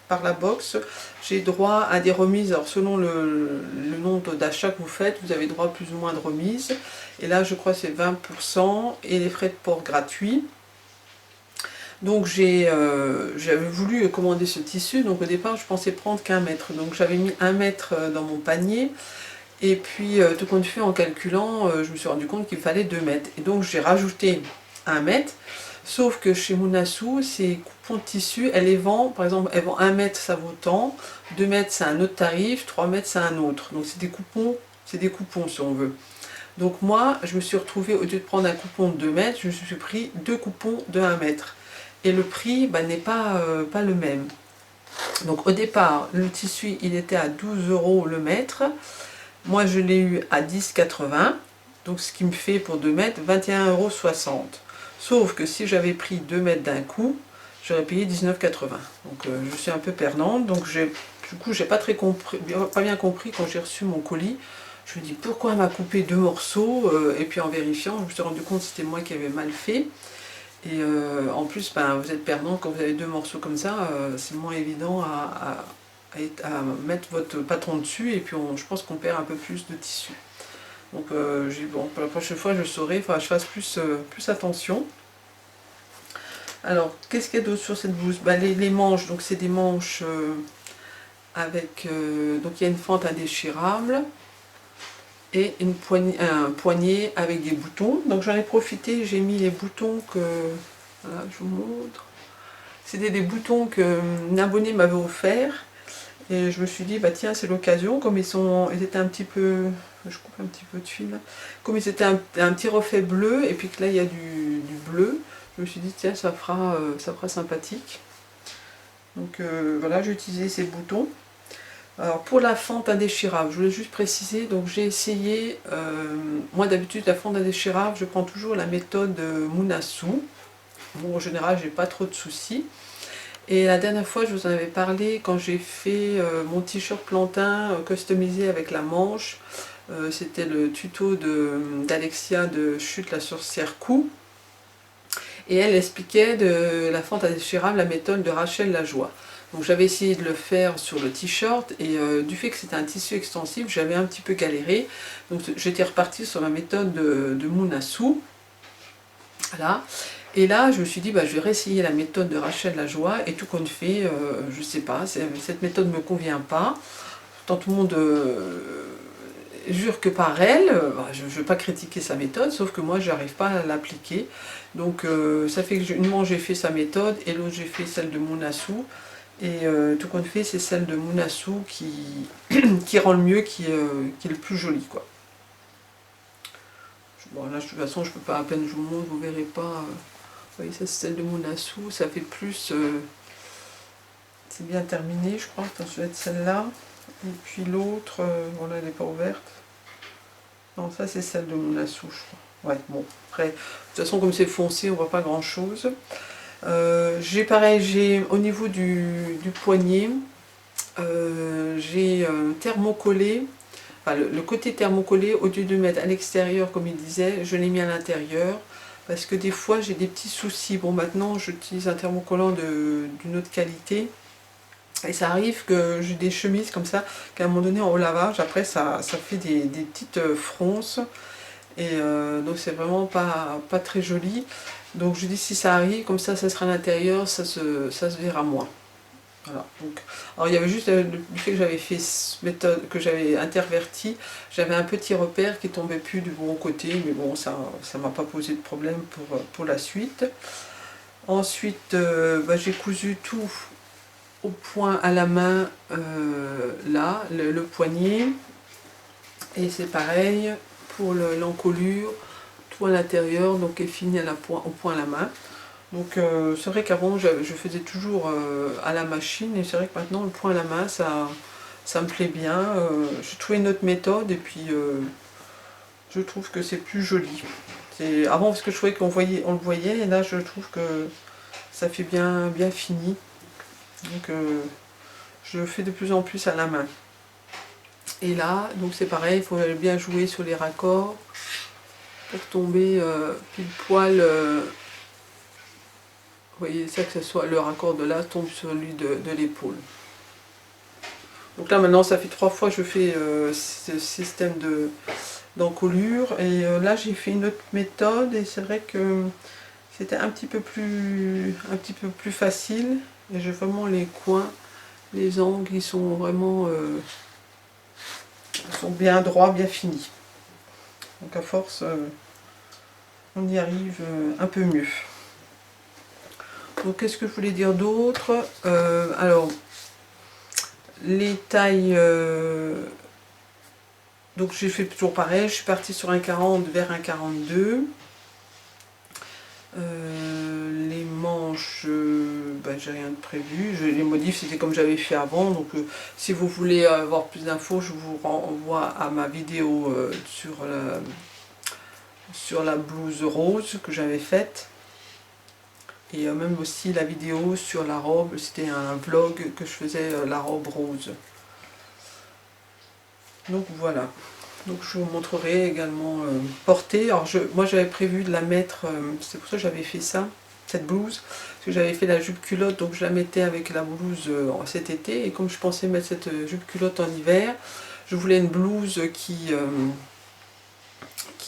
par la box, j'ai droit à des remises. Alors selon le nombre d'achats que vous faites, vous avez droit à plus ou moins de remises. Et là je crois que c'est 20% et les frais de port gratuits. Donc j'avais voulu commander ce tissu, donc au départ je pensais prendre qu'1 mètre. Donc j'avais mis 1 mètre dans mon panier. Et puis tout compte fait, en calculant, je me suis rendu compte qu'il fallait 2 mètres. Et donc j'ai rajouté 1 mètre, sauf que chez Munasu, ces coupons de tissu, elles les vendent, par exemple, elles vendent 1 mètre, ça vaut tant, 2 mètres c'est un autre tarif, 3 mètres c'est un autre. Donc c'est des coupons si on veut. Donc moi, je me suis retrouvée, au lieu de prendre un coupon de 2 mètres, je me suis pris 2 coupons de 1 mètre. Et le prix n'est pas le même. Donc au départ, le tissu, il était à 12 € le mètre. Moi, je l'ai eu à 10,80 €, donc ce qui me fait pour 2 mètres 21,60 €. Sauf que si j'avais pris 2 mètres d'un coup, j'aurais payé 19,80 €. Donc je suis un peu perdante. Donc du coup, j'ai pas bien compris quand j'ai reçu mon colis. Je me dis pourquoi elle m'a coupé 2 morceaux et puis en vérifiant, je me suis rendu compte que c'était moi qui avais mal fait. Et en plus, vous êtes perdant quand vous avez 2 morceaux comme ça, c'est moins évident à mettre votre patron dessus et puis je pense qu'on perd un peu plus de tissu. Donc bon, pour la prochaine fois je saurai, il faudra que je fasse plus attention. Alors qu'est-ce qu'il y a d'autre sur cette blouse? Les manches, donc c'est des manches avec donc il y a une fente indéchirable et un poignet avec des boutons. Donc j'en ai profité, j'ai mis les boutons que voilà, je vous montre. C'était des boutons qu'un abonné m'avait offert. Et je me suis dit, tiens, c'est l'occasion, comme ils étaient un petit peu, je coupe un petit peu de fil, là. Comme ils étaient un petit reflet bleu, et puis que là il y a du bleu, je me suis dit, tiens, ça fera sympathique. Donc voilà, j'ai utilisé ces boutons. Alors pour la fente indéchirable, je voulais juste préciser, donc j'ai essayé, moi d'habitude la fente indéchirable, je prends toujours la méthode Munasu. Bon, en général, j'ai pas trop de soucis. Et la dernière fois, je vous en avais parlé quand j'ai fait mon t-shirt plantain customisé avec la manche. C'était le tuto d'Alexia de Chute la sorcière Cou. Et elle expliquait de la fente indéchirable, la méthode de Rachel Lajoie. Donc j'avais essayé de le faire sur le t-shirt et du fait que c'était un tissu extensible, j'avais un petit peu galéré. Donc j'étais repartie sur la méthode de Munasu. Voilà. Et là, je me suis dit, je vais réessayer la méthode de Rachel Lajoie, et tout compte fait, je ne sais pas, cette méthode ne me convient pas. Tant tout le monde jure que par elle, je ne veux pas critiquer sa méthode, sauf que moi, je n'arrive pas à l'appliquer. Donc, ça fait que une manche, j'ai fait sa méthode, et l'autre, j'ai fait celle de Munasu. Et tout compte fait, c'est celle de Munasu qui rend le mieux, qui est le plus joli, quoi. Bon, là, de toute façon, je peux pas, à peine je vous montre, vous verrez pas. Vous voyez, ça c'est celle de Munasu, ça fait plus... c'est bien terminé, je crois. Attends, ça doit être celle-là. Et puis l'autre, bon là, elle n'est pas ouverte. Non, ça c'est celle de Munasu, je crois. Ouais, bon, après, de toute façon, comme c'est foncé, on voit pas grand-chose. J'ai au niveau du poignet, j'ai thermocollé. Enfin, le côté thermocollé, au lieu de le mettre à l'extérieur, comme il disait, je l'ai mis à l'intérieur. Parce que des fois, j'ai des petits soucis. Bon, maintenant, j'utilise un thermocollant d'une autre qualité. Et ça arrive que j'ai des chemises comme ça, qu'à un moment donné, en haut lavage, après, ça fait des petites fronces. Et donc c'est vraiment pas très joli. Donc je dis si ça arrive, comme ça sera à l'intérieur, ça se verra moins. Voilà. Donc, alors il y avait juste du fait que j'avais fait cette méthode, que j'avais interverti, j'avais un petit repère qui tombait plus du bon côté, mais bon ça m'a pas posé de problème pour la suite. Ensuite j'ai cousu tout au point à la main, là, le poignet, et c'est pareil pour l'encolure, tout à l'intérieur, donc est fini au point à la main. Donc c'est vrai qu'avant je faisais toujours à la machine, et c'est vrai que maintenant le point à la main ça me plaît bien. J'ai trouvé une autre méthode, et puis je trouve que c'est plus joli. Avant, parce que je trouvais on le voyait, et là je trouve que ça fait bien fini. Donc je le fais de plus en plus à la main. Et là, donc c'est pareil, il faut bien jouer sur les raccords pour tomber pile poil. Vous voyez ça, que ce soit le raccord de là tombe sur celui de l'épaule. Donc là maintenant ça fait 3 fois que je fais ce système d'encolure, et là j'ai fait une autre méthode, et c'est vrai que c'était un petit peu plus facile, et j'ai vraiment les coins, les angles, ils sont vraiment sont bien droits, bien finis. Donc à force on y arrive un peu mieux. Donc qu'est-ce que je voulais dire d'autre? Alors les tailles, donc j'ai fait toujours pareil, je suis partie sur un 40 vers un 42. Les manches, j'ai rien de prévu. Les modifs c'était comme j'avais fait avant, donc si vous voulez avoir plus d'infos, je vous renvoie à ma vidéo sur la blouse rose que j'avais faite. Et même aussi la vidéo sur la robe, c'était un vlog que je faisais, la robe rose. Donc voilà. Donc je vous montrerai également portée. Alors moi j'avais prévu de la mettre, c'est pour ça que j'avais fait ça, cette blouse. Parce que j'avais fait la jupe culotte, donc je la mettais avec la blouse cet été. Et comme je pensais mettre cette jupe culotte en hiver, je voulais une blouse qui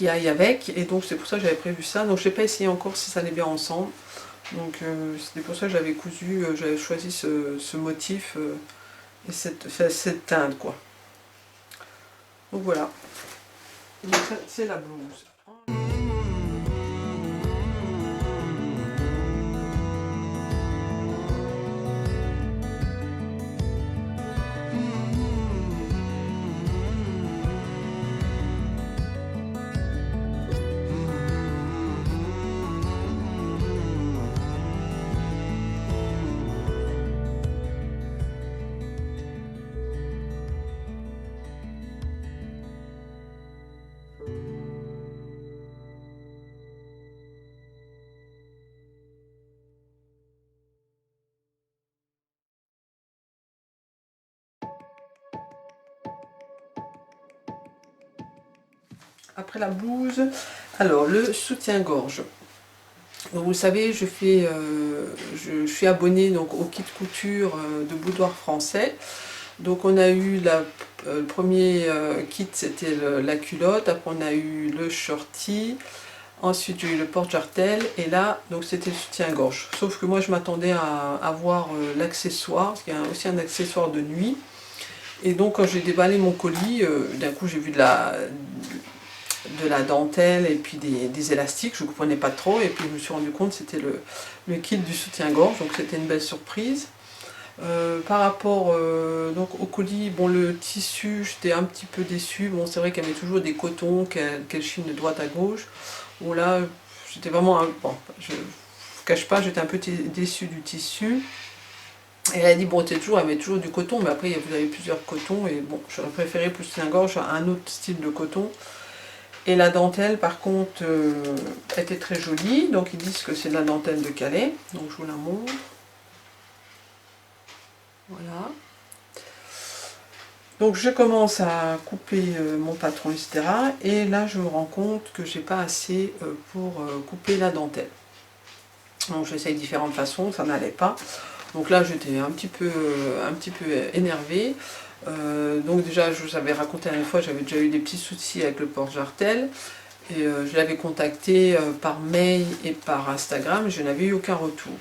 aille avec. Et donc c'est pour ça que j'avais prévu ça. Donc je n'ai pas essayé encore si ça allait bien ensemble. Donc c'était pour ça que j'avais cousu, j'avais choisi ce motif et cette teinte quoi. Donc voilà. Donc ça c'est la blouse. Après la blouse, alors le soutien-gorge. Donc vous savez, je suis abonnée donc, au kit couture de Boudoir Français. Donc on a eu le premier kit, c'était la culotte, après on a eu le shorty, ensuite j'ai eu le porte-jartel, et là donc c'était le soutien-gorge. Sauf que moi je m'attendais à avoir l'accessoire, parce qu'il y a aussi un accessoire de nuit. Et donc quand j'ai déballé mon colis, d'un coup j'ai vu de la dentelle et puis des élastiques, je ne comprenais pas trop, et puis je me suis rendu compte que c'était le kit du soutien-gorge, donc c'était une belle surprise. Par rapport donc au colis, bon le tissu, j'étais un petit peu déçue. Bon c'est vrai qu'elle met toujours des cotons qu'elle chine de droite à gauche. Bon là j'étais vraiment, bon, je ne vous cache pas, j'étais un peu déçue du tissu. Et elle a dit bon elle met toujours du coton, mais après vous avez plusieurs cotons, et bon j'aurais préféré plus soutien-gorge à un autre style de coton. Et la dentelle par contre était très jolie, donc ils disent que c'est de la dentelle de Calais, donc je vous la montre. Voilà. Donc je commence à couper mon patron, etc. Et là je me rends compte que j'ai pas assez pour couper la dentelle. Donc j'essaye différentes façons, ça n'allait pas. Donc là j'étais un petit peu énervée. Donc déjà je vous avais raconté la dernière fois, j'avais déjà eu des petits soucis avec le porte-jartel. Et je l'avais contacté par mail et par Instagram, je n'avais eu aucun retour.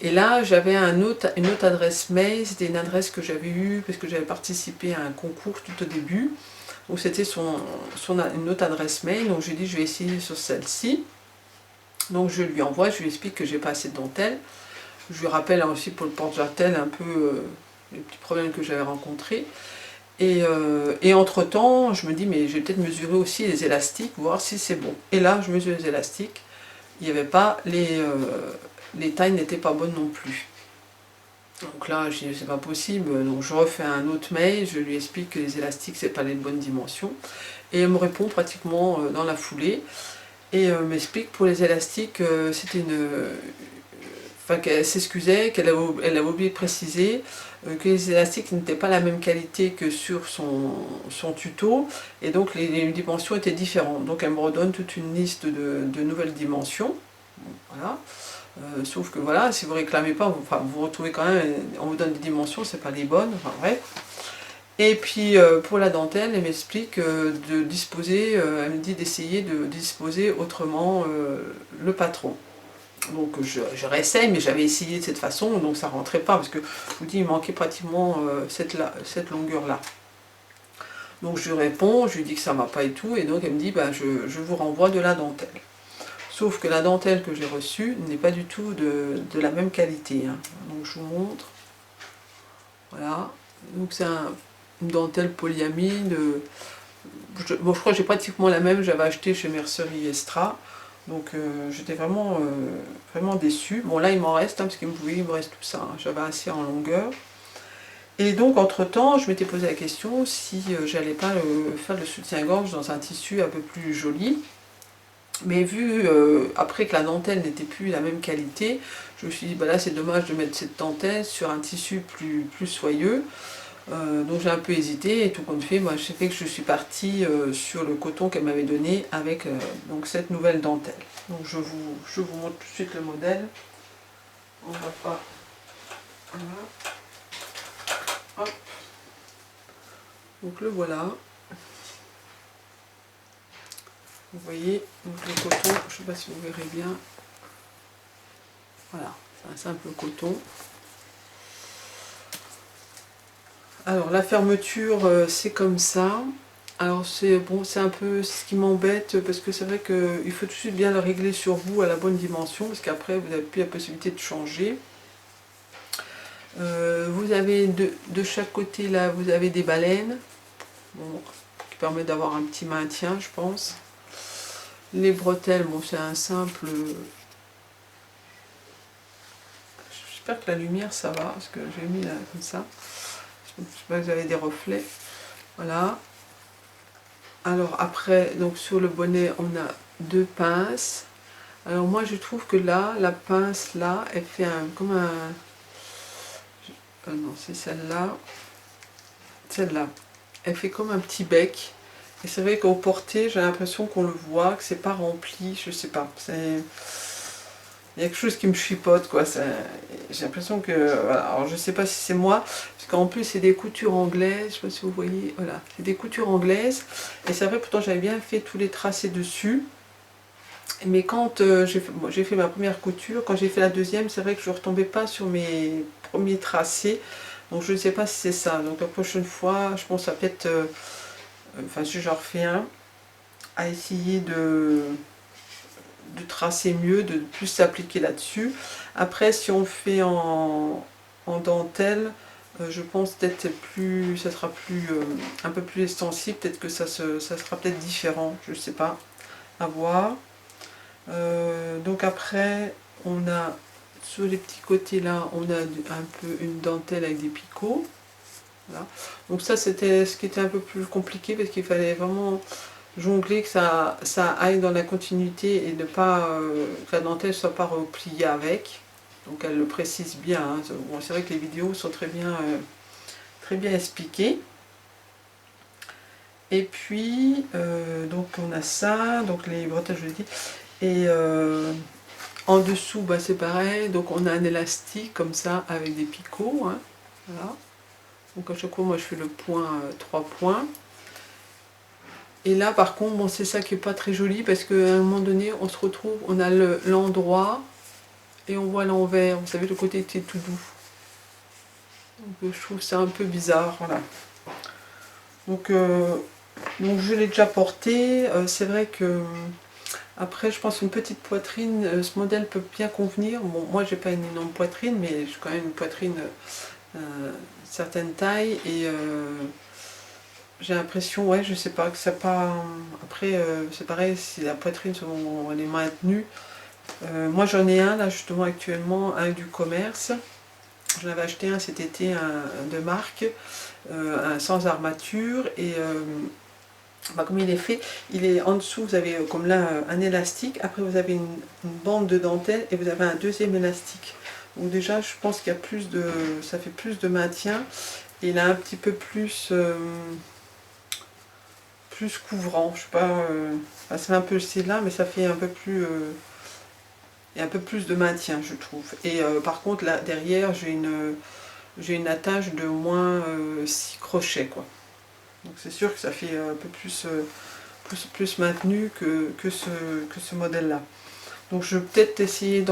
Et là, j'avais une autre adresse mail, c'était une adresse que j'avais eue parce que j'avais participé à un concours tout au début. Donc c'était une autre adresse mail, donc j'ai dit je vais essayer sur celle-ci. Donc je lui envoie, je lui explique que j'ai pas assez de dentelle. Je lui rappelle aussi pour le porte-jartel un peu les petits problèmes que j'avais rencontrés. Et entre-temps, je me dis, mais je vais peut-être mesurer aussi les élastiques, voir si c'est bon. Et là, je mesure les élastiques. Il n'y avait pas, les tailles n'étaient pas bonnes non plus. Donc là, je dis, c'est pas possible. Donc je refais un autre mail, je lui explique que les élastiques, c'est pas les bonnes dimensions. Et elle me répond pratiquement dans la foulée. Et m'explique pour les élastiques, c'était enfin, qu'elle s'excusait, qu'elle avait oublié de préciser que les élastiques n'étaient pas la même qualité que sur son tuto, et donc les dimensions étaient différentes. Donc elle me redonne toute une liste de nouvelles dimensions. Voilà. Sauf que voilà, si vous réclamez pas, vous retrouvez quand même, on vous donne des dimensions, c'est pas les bonnes, enfin bref. Et puis pour la dentelle, elle m'explique de disposer, elle me dit d'essayer de disposer autrement le patron. Donc je réessaye, mais j'avais essayé de cette façon, donc ça rentrait pas, parce que je vous dis, il manquait pratiquement cette longueur-là. Donc je lui réponds, je lui dis que ça ne va pas et tout, et donc elle me dit, ben, je vous renvoie de la dentelle. Sauf que la dentelle que j'ai reçue n'est pas du tout de la même qualité. Hein. Donc je vous montre. Voilà. Donc c'est une dentelle polyamide. Je crois que j'ai pratiquement la même, j'avais acheté chez Mercerie Estra. Donc j'étais vraiment, vraiment déçue. Bon là il m'en reste, hein, parce qu'il me reste tout ça. Hein. J'avais assez en longueur. Et donc entre temps, je m'étais posé la question si j'allais pas faire le soutien-gorge dans un tissu un peu plus joli. Mais vu après que la dentelle n'était plus la même qualité, je me suis dit bah là c'est dommage de mettre cette dentelle sur un tissu plus soyeux. Donc j'ai un peu hésité et tout compte fait, moi j'ai fait que je suis partie sur le coton qu'elle m'avait donné avec donc cette nouvelle dentelle. Donc je vous montre tout de suite le modèle. On va pas. Voilà. Hop. Donc le voilà. Vous voyez, donc le coton, je ne sais pas si vous verrez bien. Voilà, c'est un simple coton. Alors la fermeture, c'est comme ça. Alors c'est bon, c'est un peu ce qui m'embête parce que c'est vrai qu'il faut tout de suite bien le régler sur vous à la bonne dimension parce qu'après vous n'avez plus la possibilité de changer. Vous avez de chaque côté là, vous avez des baleines bon, qui permettent d'avoir un petit maintien, je pense. Les bretelles, bon c'est un simple. J'espère que la lumière ça va parce que j'ai mis là comme ça. Je sais pas que vous avez des reflets. Voilà. Alors après, donc sur le bonnet, on a deux pinces. Alors moi je trouve que là, la pince là, elle fait comme un... non, c'est celle-là. Celle-là. Elle fait comme un petit bec. Et c'est vrai qu'au porté, j'ai l'impression qu'on le voit, que c'est pas rempli, je sais pas. Il y a quelque chose qui me chipote, quoi. J'ai l'impression que... Voilà. Alors je sais pas si c'est moi, parce qu'en plus c'est des coutures anglaises, je sais pas si vous voyez, voilà. C'est des coutures anglaises, et c'est vrai, pourtant j'avais bien fait tous les tracés dessus. Mais quand j'ai fait ma première couture, quand j'ai fait la deuxième, c'est vrai que je ne retombais pas sur mes premiers tracés. Donc je ne sais pas si c'est ça. Donc la prochaine fois, je pense à peut-être, enfin si j'en refais un, à essayer de tracer mieux, de plus s'appliquer là-dessus. Après, si on le fait en dentelle, je pense peut-être plus, ça sera plus, un peu plus extensible. Peut-être que ça sera peut-être différent. Je ne sais pas. À voir. Donc après, on a sur les petits côtés là, on a un peu une dentelle avec des picots. Voilà. Donc ça c'était ce qui était un peu plus compliqué parce qu'il fallait vraiment jongler que ça aille dans la continuité et ne pas que la dentelle ne soit pas repliée avec. Donc elle le précise bien. Hein. Bon, c'est vrai que les vidéos sont très bien expliquées. Et puis donc on a ça, donc les bretelles je l'ai dit. Et en dessous, bah, c'est pareil, donc on a un élastique comme ça avec des picots. Hein, voilà. Donc à chaque fois, moi je fais le point, 3 points. Et là par contre, bon, c'est ça qui est pas très joli parce qu'à un moment donné, on se retrouve, on a l'endroit et on voit l'envers. Vous savez, le côté était tout doux. Donc je trouve ça un peu bizarre, voilà. Donc je l'ai déjà porté. C'est vrai que après, je pense une petite poitrine, ce modèle peut bien convenir. Bon, moi j'ai pas une énorme poitrine, mais j'ai quand même une poitrine certaine taille et j'ai l'impression, ouais, je sais pas, que ça pas. Après, c'est pareil, si la poitrine elle est maintenue. Moi j'en ai un là justement actuellement, un du commerce. J'en avais acheté un cet été, un de marque, un sans armature et bah, comme il est fait, il est en dessous, vous avez comme là un élastique, après vous avez une bande de dentelle et vous avez un deuxième élastique. Donc déjà je pense qu'il y a plus de. Ça fait plus de maintien et il a un petit peu plus couvrant, je sais pas, enfin, c'est un peu le style là, mais ça fait un peu plus et un peu plus de maintien je trouve. Et par contre là derrière j'ai une attache de moins 6 crochets quoi. Donc c'est sûr que ça fait un peu plus maintenu que ce modèle là. Donc je vais peut-être essayer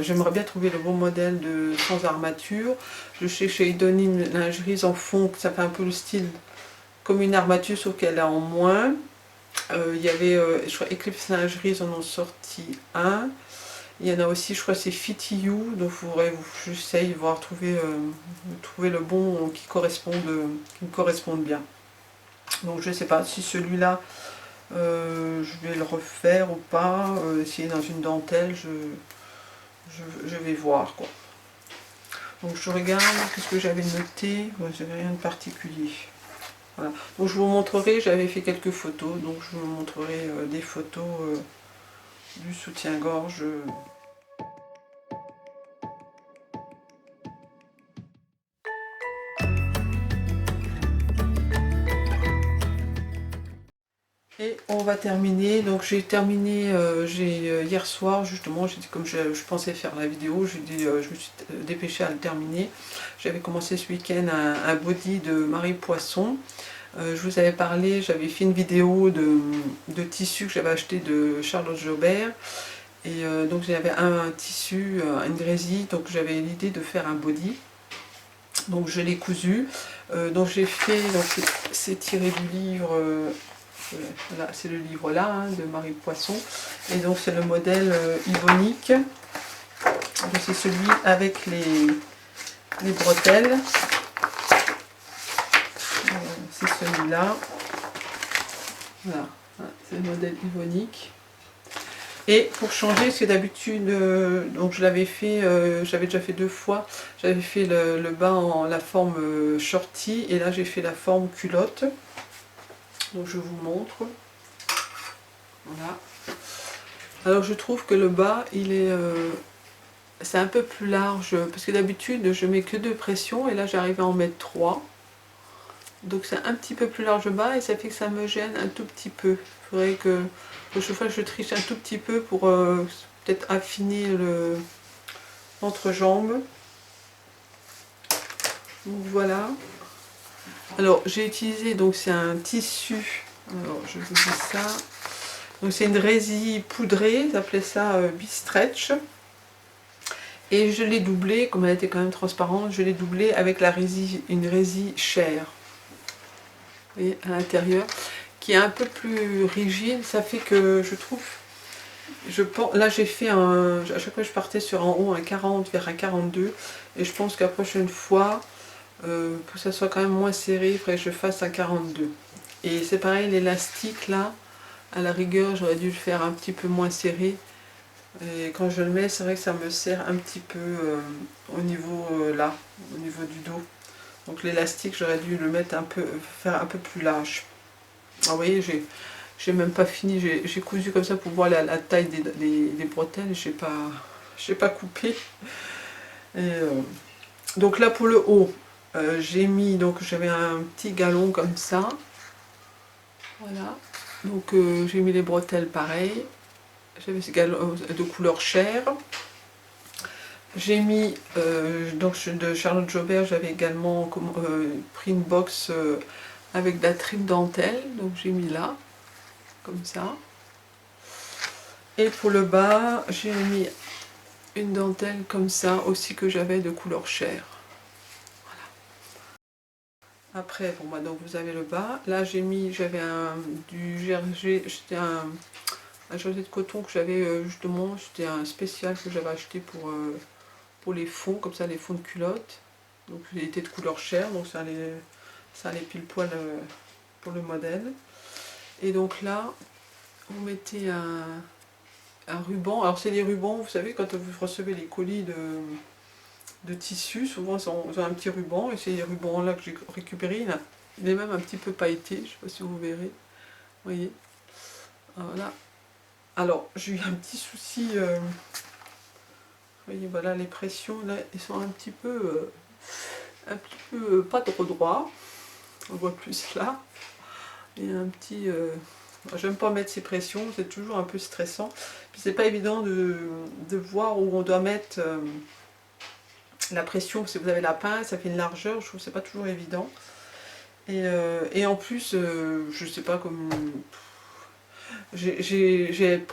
j'aimerais bien trouver le bon modèle de sans armature. Je sais chez Idonie une lingerie en fond, ça fait un peu le style comme une armature sauf qu'elle a en moins. Il y avait, je crois, Eclipse Lingerie, ils en ont sorti un. Il y en a aussi, je crois, c'est Fit You, donc j'essaye de voir trouver le bon qui me corresponde bien. Donc je sais pas si celui-là, je vais le refaire ou pas, essayer dans une dentelle, je vais voir quoi. Donc je regarde, qu'est-ce que j'avais noté, j'avais rien de particulier. Voilà. Donc je vous montrerai, j'avais fait quelques photos, donc je vous montrerai des photos du soutien-gorge. Et on va terminer, donc j'ai terminé, hier soir justement, comme je pensais faire la vidéo, je me suis dépêchée à le terminer. J'avais commencé ce week-end un body de Marie Poisson. Je vous avais parlé, j'avais fait une vidéo de tissu que j'avais acheté de Charlotte Jobert. Et donc j'avais un tissu, une grésille, donc j'avais l'idée de faire un body. Donc je l'ai cousu. Donc j'ai fait, donc c'est tiré du livre, voilà, c'est le livre là, hein, de Marie Poisson. Et donc c'est le modèle Ivonique. Donc c'est celui avec les bretelles. C'est celui-là. Voilà, c'est le modèle Ivonique. Et pour changer, parce que d'habitude, donc je l'avais fait, j'avais déjà fait 2 fois, j'avais fait le bas en la forme shorty, et là j'ai fait la forme culotte. Donc je vous montre. Voilà. Alors je trouve que le bas, c'est un peu plus large, parce que d'habitude je mets que 2 pressions, et là j'arrive à en mettre 3. Donc c'est un petit peu plus large bas, et ça fait que ça me gêne un tout petit peu. Il faudrait que chaque fois je triche un tout petit peu pour peut-être affiner l'entrejambe. Donc voilà. Alors j'ai utilisé, donc c'est un tissu, alors je vous dis ça, donc c'est une résille poudrée, j'appelais ça Bistretch, et je l'ai doublé, comme elle était quand même transparente, je l'ai doublé avec une résille chair, vous voyez, à l'intérieur, qui est un peu plus rigide. Ça fait que je trouve, là j'ai fait à chaque fois je partais sur en haut un 40 vers un 42, et je pense que la prochaine fois, pour que ça soit quand même moins serré, il faudrait que je fasse un 42. Et c'est pareil, l'élastique là, à la rigueur j'aurais dû le faire un petit peu moins serré. Et quand je le mets, c'est vrai que ça me serre un petit peu au niveau là, au niveau du dos. Donc l'élastique, j'aurais dû le mettre faire un peu plus large. Ah, vous voyez, j'ai même pas fini, j'ai cousu comme ça pour voir la taille des bretelles, j'ai pas coupé. Et, donc là pour le haut, j'ai mis, donc j'avais un petit galon comme ça. Voilà. Donc j'ai mis les bretelles pareil. J'avais ce galon de couleur chair. J'ai mis, donc de Charlotte Jobert, j'avais également pris une box avec de la trim dentelle, donc j'ai mis là, comme ça. Et pour le bas, j'ai mis une dentelle comme ça aussi que j'avais de couleur chair. Voilà. Après, bon bah donc vous avez le bas. Là j'avais du GRG, c'était un jersey de coton que j'avais justement, c'était un spécial que j'avais acheté pour les fonds, comme ça les fonds de culotte. Donc il était de couleur chair, donc ça allait pile poil pour le modèle. Et donc là, vous mettez un ruban. Alors c'est des rubans, vous savez, quand vous recevez les colis de tissu, souvent ils ont un petit ruban, et c'est les rubans là que j'ai récupéré. Il est même un petit peu pailleté, je ne sais pas si vous verrez. Vous voyez. Voilà. Alors j'ai eu un petit souci. Vous voyez, voilà, les pressions là, ils sont un petit peu pas trop droits. On voit plus là. Il y a un petit. J'aime pas mettre ces pressions, c'est toujours un peu stressant. Puis c'est pas évident de voir où on doit mettre la pression. Si vous avez la pince, ça fait une largeur, je trouve que c'est pas toujours évident. Et en plus, je sais pas comme. J'ai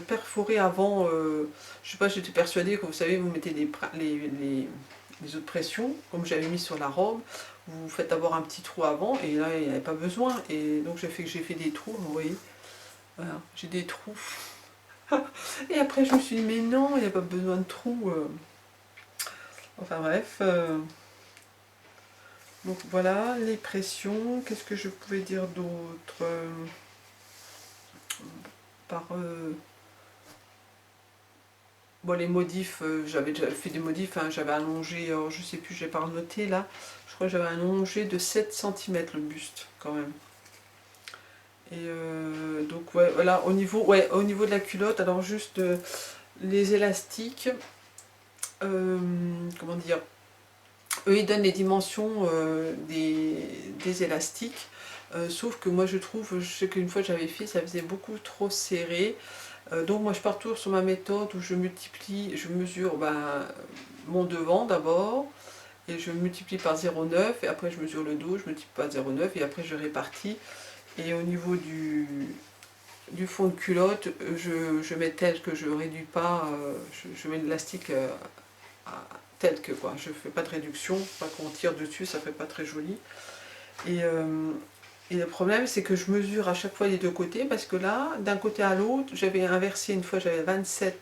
perforé avant, je sais pas, j'étais persuadée que vous savez, vous mettez les autres pressions, comme j'avais mis sur la robe, vous faites avoir un petit trou avant, et là il n'y avait pas besoin, et donc j'ai fait des trous, vous voyez, voilà, j'ai des trous. Et après je me suis dit, mais non, il n'y a pas besoin de trous. Enfin bref, donc voilà, les pressions, qu'est-ce que je pouvais dire d'autre par bon, les modifs, j'avais déjà fait des modifs, hein, j'avais allongé, je sais plus, j'ai pas noté là, je crois que j'avais allongé de 7 cm le buste quand même. Et donc ouais, voilà, au niveau de la culotte, alors juste les élastiques, comment dire, eux ils donnent les dimensions des élastiques, sauf que moi je trouve, je sais qu'une fois j'avais fait, ça faisait beaucoup trop serré. Donc moi je pars toujours sur ma méthode où je mesure mon devant d'abord, et je multiplie par 0,9, et après je mesure le dos, je multiplie par 0,9, et après je répartis. Et au niveau du fond de culotte, je mets tel que je réduis pas, je mets l'élastique tel que quoi, je fais pas de réduction, pas qu'on tire dessus, ça fait pas très joli. Et le problème, c'est que je mesure à chaque fois les deux côtés, parce que là, d'un côté à l'autre, j'avais inversé une fois, j'avais 27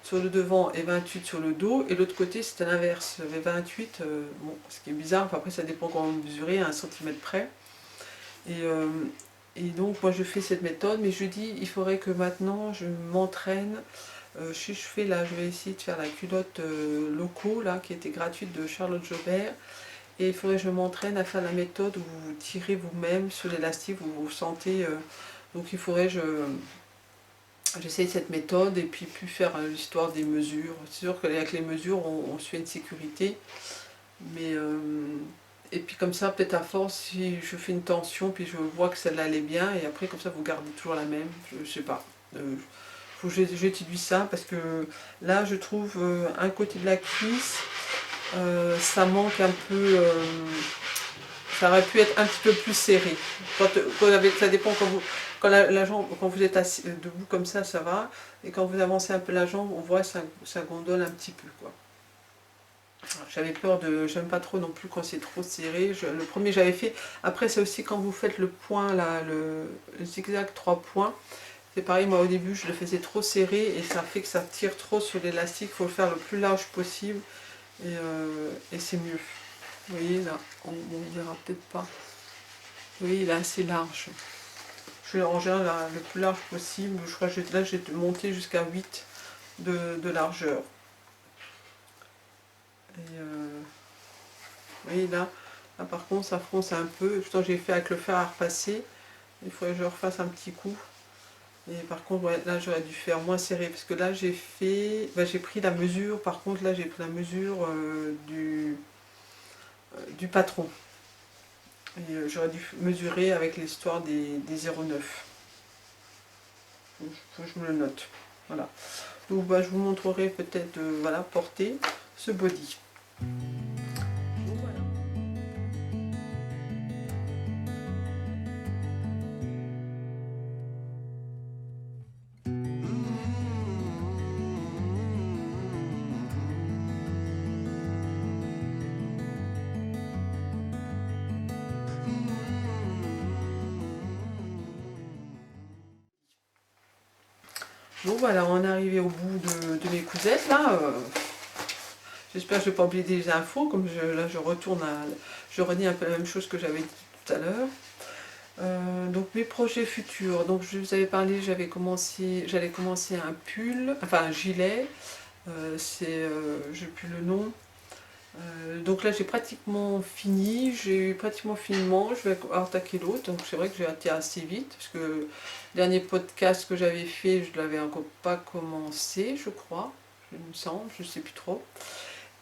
sur le devant et 28 sur le dos, et l'autre côté c'était l'inverse, j'avais 28, bon, ce qui est bizarre, enfin, après ça dépend comment vous mesurez, à 1 cm près. Et donc moi je fais cette méthode, mais je dis, il faudrait que maintenant je m'entraîne. Si je fais là, je vais essayer de faire la culotte Loco, là, qui était gratuite de Charlotte Jobert. Et il faudrait que je m'entraîne à faire la méthode où vous tirez vous-même sur l'élastique, vous sentez. Donc il faudrait que j'essaye cette méthode et puis faire l'histoire des mesures. C'est sûr qu'avec les mesures, on se fait une sécurité. Mais et puis comme ça, peut-être à force, si je fais une tension, puis je vois que celle-là allait bien, et après comme ça vous gardez toujours la même. Je sais pas. Faut que j'étudie ça, parce que là je trouve un côté de la cuisse. Ça manque un peu, ça aurait pu être un petit peu plus serré. Ça dépend quand la jambe, quand vous êtes assis, debout comme ça va, et quand vous avancez un peu la jambe, on voit ça gondole un petit peu quoi. J'avais peur j'aime pas trop non plus quand c'est trop serré. Le premier j'avais fait. Après c'est aussi quand vous faites le point là, le zigzag 3 points. C'est pareil, moi au début je le faisais trop serré et ça fait que ça tire trop sur l'élastique. Il faut le faire le plus large possible. Et c'est mieux. Vous voyez là, on verra peut-être pas. Vous voyez, il est assez large. Je vais ranger le plus large possible. Je crois que là j'ai monté jusqu'à 8 de largeur. Et vous voyez là, par contre ça fronce un peu. Pourtant j'ai fait avec le fer à repasser. Il faudrait que je refasse un petit coup. Et par contre ouais, là j'aurais dû faire moins serré, parce que là j'ai fait, j'ai pris la mesure. Par contre là j'ai pris la mesure du patron. Et j'aurais dû mesurer avec l'histoire des 0,9. Je me le note. Voilà. Donc je vous montrerai peut-être voilà, porter ce body. Bon voilà, on est arrivé au bout de mes cousettes là. J'espère que je n'ai pas oublié des infos, comme là je retourne je redis un peu la même chose que j'avais dit tout à l'heure. Donc mes projets futurs, donc je vous avais parlé, j'allais commencer un pull, enfin un gilet, j'ai plus le nom. Donc là j'ai pratiquement fini, j'ai pratiquement fini le manche, je vais attaquer l'autre, donc c'est vrai que j'ai été assez vite, parce que le dernier podcast que j'avais fait, je ne l'avais encore pas commencé, je crois, il me semble, je ne sais plus trop.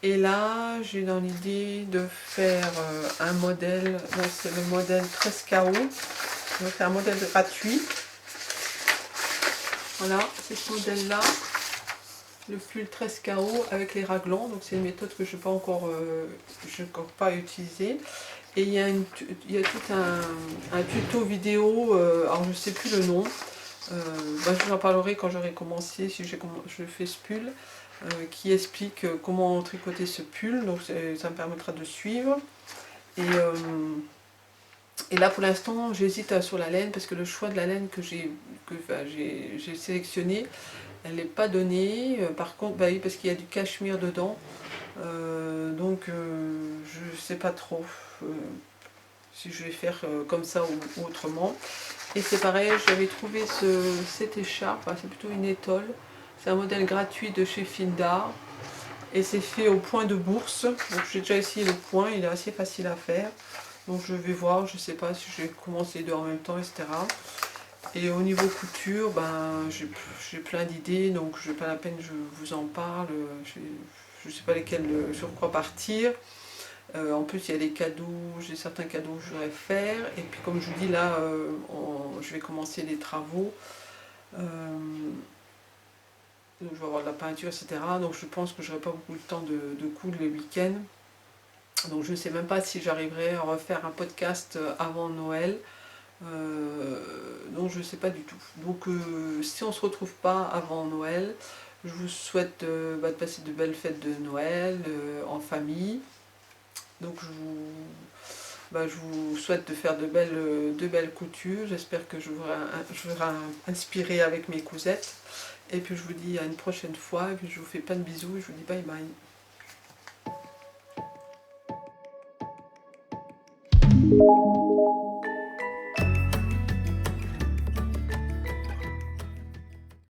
Et là, j'ai dans l'idée de faire un modèle, c'est le modèle 13KO, donc c'est un modèle gratuit. Voilà, c'est ce modèle-là, le pull 13KO avec les raglans, donc c'est une méthode que je n'ai encore pas utilisée. Et il y a tout un tuto vidéo, alors je ne sais plus le nom, je vous en parlerai quand j'aurai commencé, si je fais ce pull, qui explique comment tricoter ce pull, donc ça me permettra de suivre. Et là pour l'instant j'hésite sur la laine, parce que le choix de la laine que j'ai sélectionné, elle n'est pas donnée. Par contre, bah oui, parce qu'il y a du cachemire dedans, donc je ne sais pas trop si je vais faire comme ça ou autrement. Et c'est pareil, j'avais trouvé cette écharpe, enfin, c'est plutôt une étole, c'est un modèle gratuit de chez Fildar, et c'est fait au point de bourse. Donc j'ai déjà essayé le point, il est assez facile à faire, donc je vais voir, je sais pas si je vais commencer les deux en même temps, etc. Et au niveau couture, j'ai plein d'idées, donc je n'ai pas la peine que je vous en parle, je ne sais pas sur quoi partir. En plus il y a des cadeaux, j'ai certains cadeaux que je voudrais faire, et puis comme je vous dis là, je vais commencer les travaux, donc je vais avoir de la peinture, etc. Donc je pense que je n'aurai pas beaucoup de temps de coudre le week-end, donc je ne sais même pas si j'arriverai à refaire un podcast avant Noël, donc je ne sais pas du tout. Donc si on ne se retrouve pas avant Noël, je vous souhaite de passer de belles fêtes de Noël en famille. Donc je vous souhaite de faire de belles coutures. J'espère que je vous aurai inspiré avec mes cousettes. Et puis je vous dis à une prochaine fois. Et puis je vous fais plein de bisous et je vous dis bye bye.